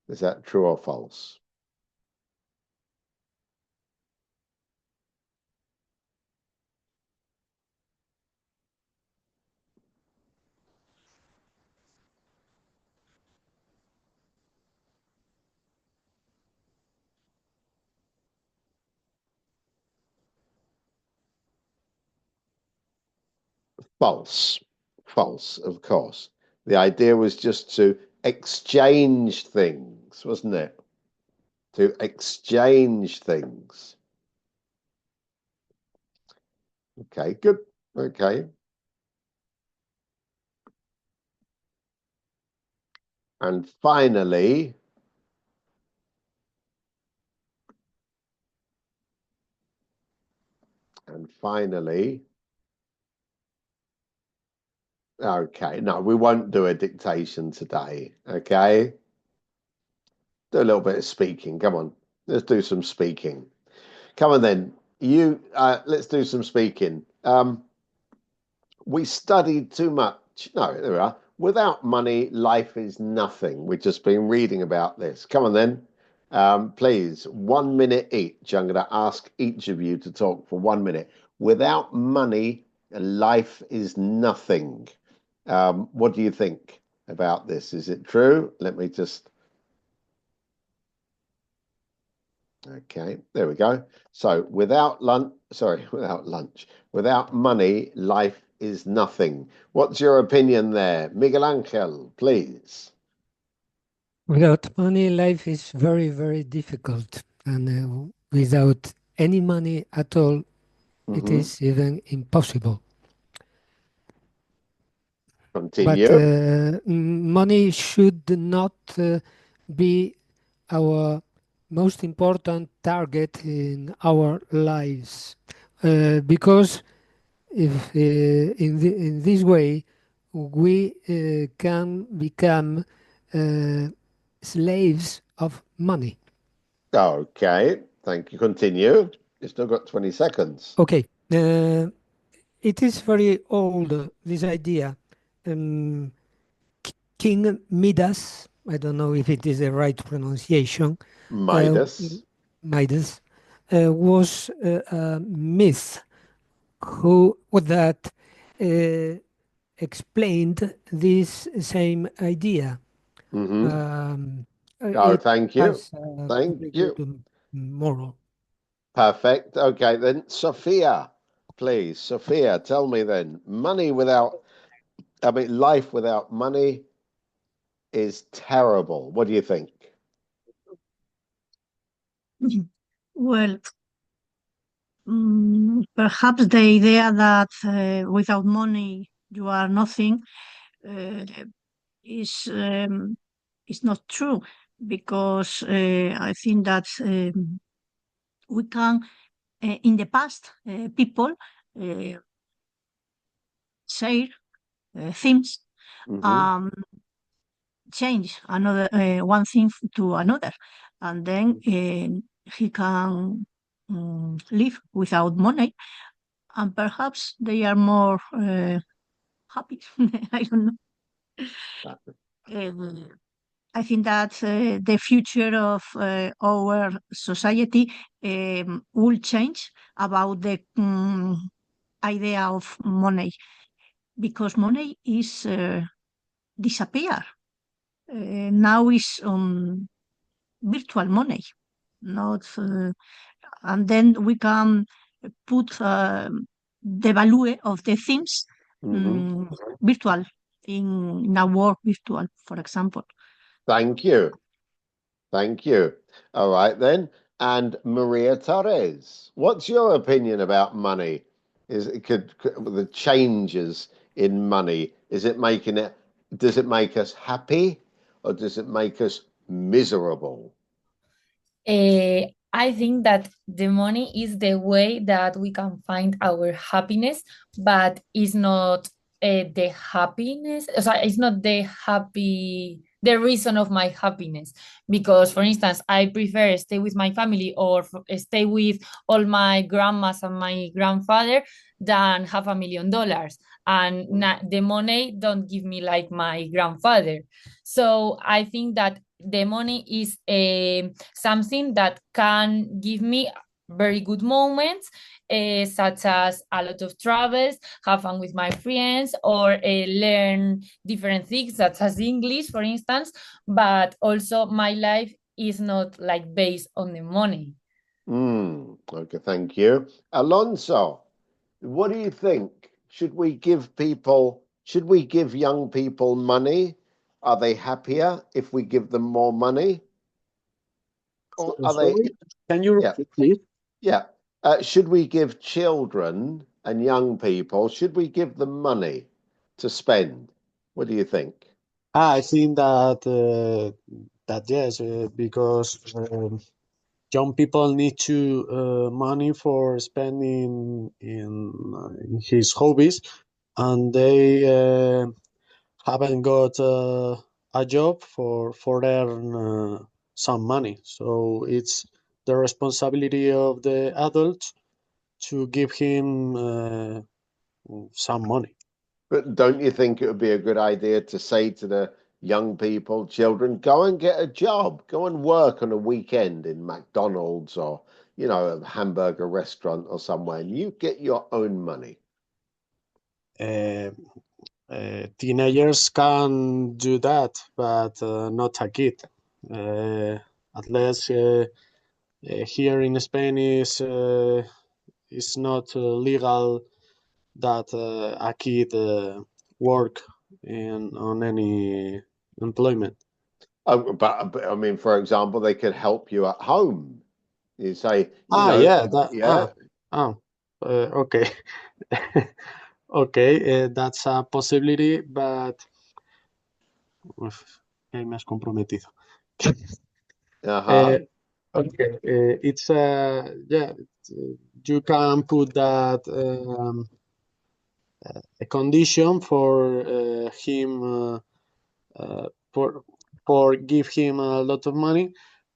Is that true or false? False. False, of course. The idea was just to exchange things, wasn't it? To exchange things. Okay, good. Okay. And finally, okay, no, we won't do a dictation today, okay? Do a little bit of speaking. Come on, let's do some speaking. Come on then. let's do some speaking. We studied too much. No, there we are. Without money, life is nothing. We've just been reading about this. Come on then. Please, 1 minute each. I'm going to ask each of you to talk for 1 minute. Without money, life is nothing. What do you think about this? Is it true? Let me just. Okay, there we go. So without lunch, without money, life is nothing. What's your opinion there? Miguel Angel, please. Without money, life is very, very difficult. And without any money at all, it Hmm. is even impossible. But Continue. money should not be our most important target in our lives. Because if in this way we can become uh, slaves of money. Okay, thank you. Continue. You've still got 20 seconds. Okay, it is very old, this idea. Um, King Midas, I don't know if it is the right pronunciation, uh, Midas. Midas, was a myth who that uh, explained this same idea. Hmm. Oh, It thank you. has a Thank very you. good moral. Perfect. Okay, then Sophia, please. Sophia, tell me then. Life without money is terrible. What do you think? Well, perhaps the idea that without money you are nothing uh, is is not true, because I think that we can in the past people share things, Hmm. um, change another one thing to another, and then he can live without money, and perhaps they are more happy. I don't know. Uh, I think that the future of our society will change about the idea of money, because money is disappear. Now is virtual money, not, and then we can put the value of the things Hmm. um, virtual in a world virtual, for example. Thank you. Thank you. All right then. And Maria Torres, what's your opinion about money? Could the changes in money, does it make us happy or does it make us miserable? I think that the money is the way that we can find our happiness, but it's not the happiness. Sorry, it's not the reason of my happiness. Because, for instance, I prefer stay with my family or stay with all my grandmas and my grandfather than have $1 million. And the money don't give me like my grandfather. So I think that the money is something that can give me very good moments, such as a lot of travels, have fun with my friends, or learn different things, such as English, for instance. But also, my life is not like based on the money. Okay, thank you. Alonso, what do you think? Should we give young people money? Are they happier if we give them more money? Or are they, Sorry, can you yeah, repeat, please? yeah. Should we give children and young people, should we give them money to spend? What do you think? I think that yes, because young people need to money for spending in his hobbies, and they haven't got a job for earn some money. So it's the responsibility of the adults to give him some money. But don't you think it would be a good idea to say to the young people, children, go and get a job, go and work on a weekend in McDonald's or, a hamburger restaurant or somewhere, and you get your own money? Teenagers can do that, but not a kid. At least here in Spain is not legal that a kid work on any employment. Oh, but I mean, for example, they could help you at home. You say, Yeah, yeah. Okay. Okay, that's a possibility, but me has comprometido. Uh-huh. Okay, it's yeah, you can put that a condition for him uh, for give him a lot of money,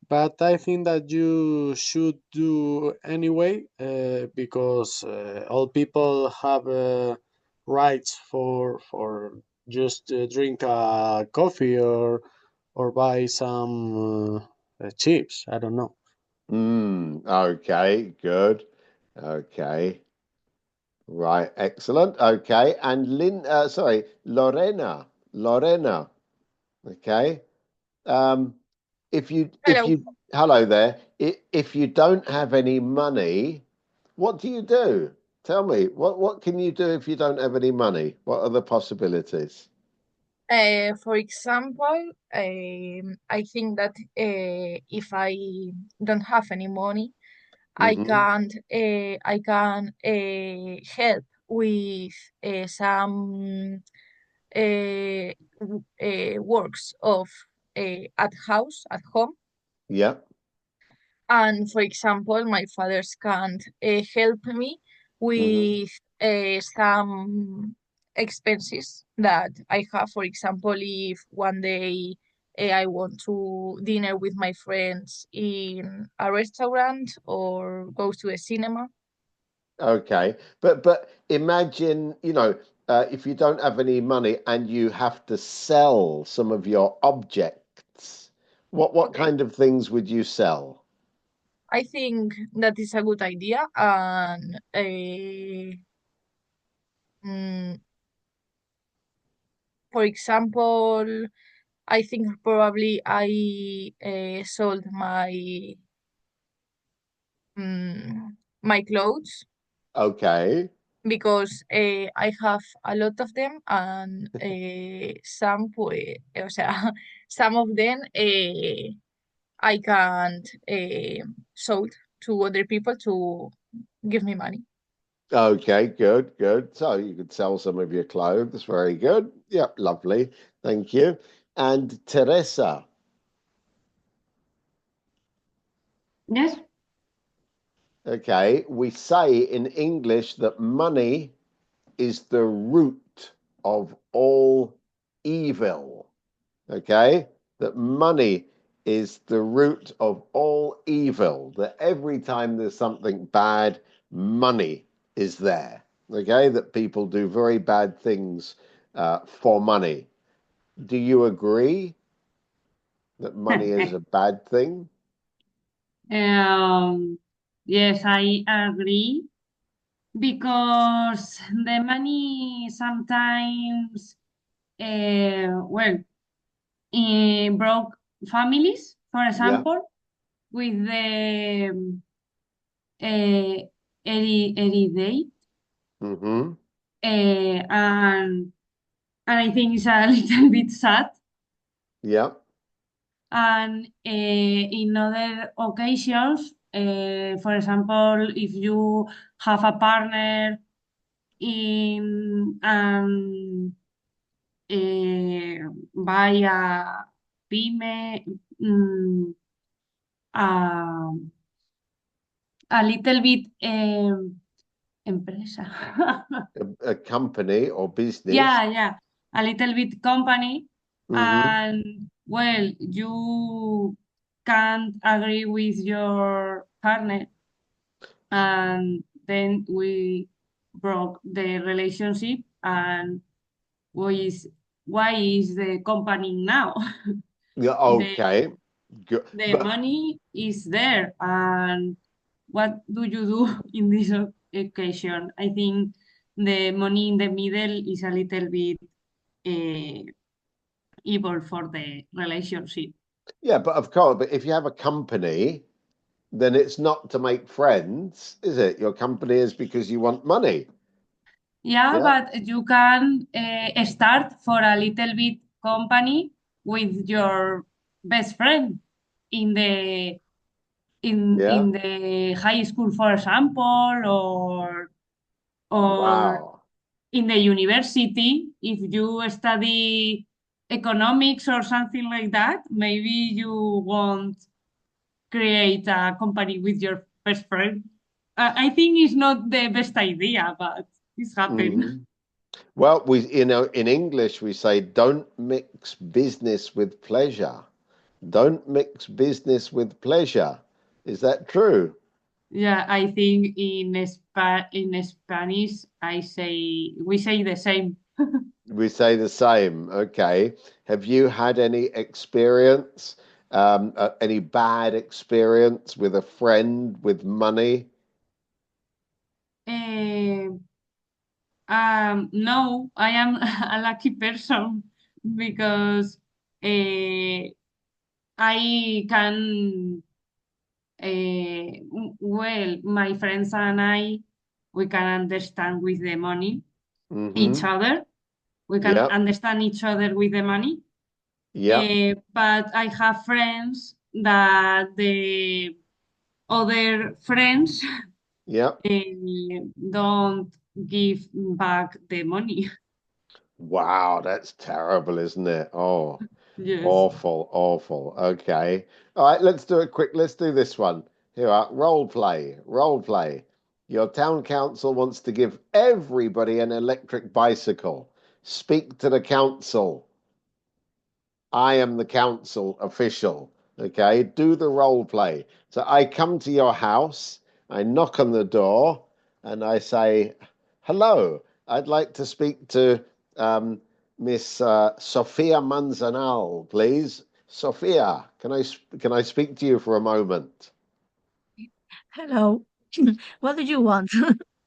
but I think that you should do anyway because all people have rights for just drink a coffee or buy some chips. I don't know. Okay, good. Okay. Right, excellent. Okay. And Lorena. Okay. Um, if Hello. you hello there. If you don't have any money, what do you do? Tell me, what can you do if you don't have any money? What are the possibilities? For example, I think that if I don't have any money, Hmm. I can help with some works of at home. Yeah. And for example, my fathers can't help me Hmm. with some expenses that I have. For example, if one day I want to dinner with my friends in a restaurant or go to a cinema. Okay, but imagine, if you don't have any money and you have to sell some of your objects, what Okay, kind of things would you sell? I think that is a good idea. And mm, for example, I think probably I sold my clothes Okay, because I have a lot of them and o sea, some of them I can't sold to other people to give me money. okay, good, good. So you could sell some of your clothes. Very good. Yep, lovely. Thank you. And Teresa, Yes. okay, we say in English that money is the root of all evil. Okay, that money is the root of all evil, that every time there's something bad, money is there. Okay, that people do very bad things for money. Do you agree that money is a bad thing? Um, yes, I agree because the money sometimes, well, broke families, for Yeah. example, with the uh, heredity, Mm-hmm. and I think it's a little bit sad. Yeah. And in other occasions, for example, if you have a partner in buy a pyme, mm, a, a little bit empresa. A company or business. Yeah, yeah, a little bit company, Mm-hmm. and well, you can't agree with your partner, and then we broke the relationship, and why is the company now? Yeah, the okay. Good. the But money is there, and what do you do in this occasion? I think the money in the middle is a little bit evil for the relationship. yeah, but of course, but if you have a company, then it's not to make friends, is it? Your company is because you want money. Yeah, Yeah. but you can start for a little bit company with your best friend in the Yeah. in the high school, for example, or Wow. in the university. If you study economics or something like that, maybe you won't create a company with your best friend. I think it's not the best idea, but it's happened. Mhm. Well, in English, we say don't mix business with pleasure. Don't mix business with pleasure. Is that true? Yeah, I think in Spanish we say the same. We say the same. Okay. Have you had any experience, any bad experience with a friend with money? Eh, no, I am a lucky person because I can well, my friends and I, we can understand with the money each Mm-hmm. other. We can Yep. understand each other with the money. Yep. But I have friends that the other friends Yep. don't give back the money. Wow, that's terrible, isn't it? Oh, Yes. awful, awful. Okay. All right, let's do it quick. Let's do this one. Here are role play. Role play. Your town council wants to give everybody an electric bicycle. Speak to the council. I am the council official. Okay, do the role play. So I come to your house, I knock on the door, and I say, "Hello, I'd like to speak to Miss Sophia Manzanal, please. Sophia, can I speak to you for a moment?" Hello. What do you want?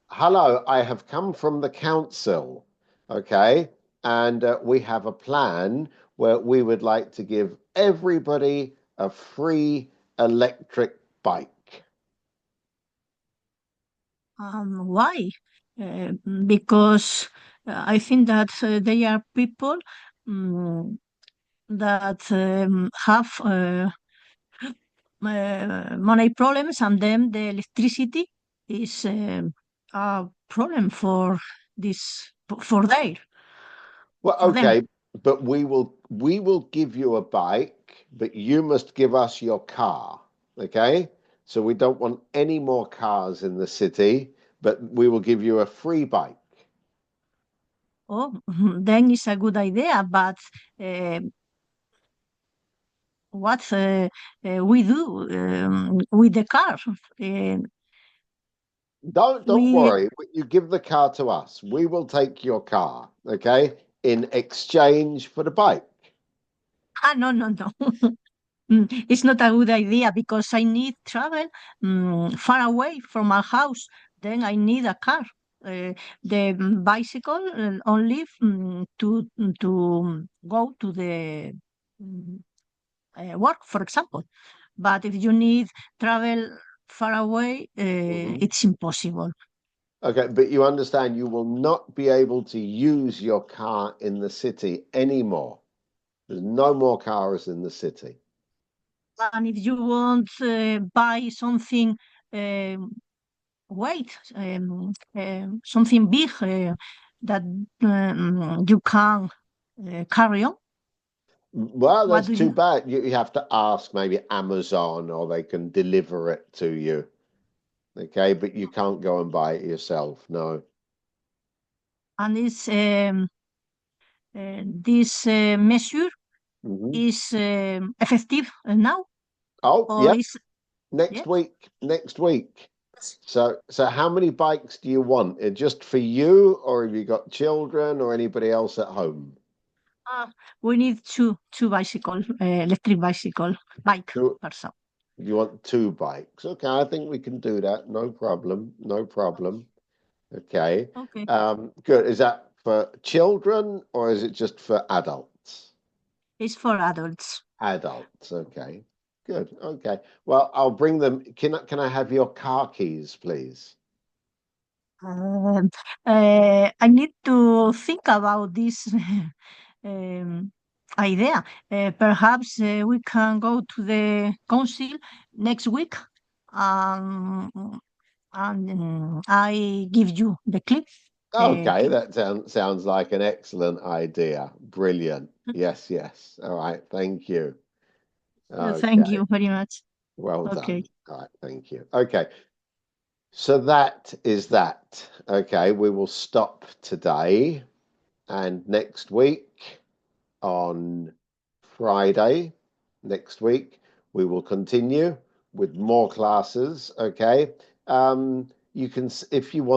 Hello, I have come from the council, okay, and we have a plan where we would like to give everybody a free electric bike. Why? Because I think that they are people um, that have money problems, and then the electricity is a problem for this Well, for them. okay, but we will give you a bike, but you must give us your car, okay? So we don't want any more cars in the city, but we will give you a free bike. Oh, then it's a good idea. But uh, what we do with the car? Uh, Don't we worry. You give the car to us. We will take your car, okay, in exchange for the bike. no. It's not a good idea because I need travel far away from our house. Then I need a car. The bicycle only to go to the mm, work, for example. But if you need travel far away, Mhm. it's impossible. Okay, but you understand you will not be able to use your car in the city anymore. There's no more cars in the city. And if you want buy something, wait, something big that you can carry on. Well, What that's do too you? bad. You have to ask maybe Amazon or they can deliver it to you. Okay, but you can't go and buy it yourself. No. And this measure Mhm. is effective now, Oh, or yep. is Next yes? week. Next week. So how many bikes do you want? Just for you, or have you got children or anybody else at home? We need two bicycle, electric bike Two, person. you want 2 bikes? Okay, I think we can do that. No problem. No problem. Okay. Okay. Good. Is that for children or is it just for adults? It's for adults. Adults. Okay. Good. Okay. Well, I'll bring them. Can I have your car keys, please? I need to think about this idea. Perhaps we can go to the council next week, and I give you the clip. Okay, that sounds like an excellent idea. Brilliant. Yes, yes. All right. Thank you. Thank Okay. you very much. Well Okay. done. All right. Thank you. Okay. So that is that. Okay. We will stop today, and next week on Friday next week we will continue with more classes. Okay. You can, if you want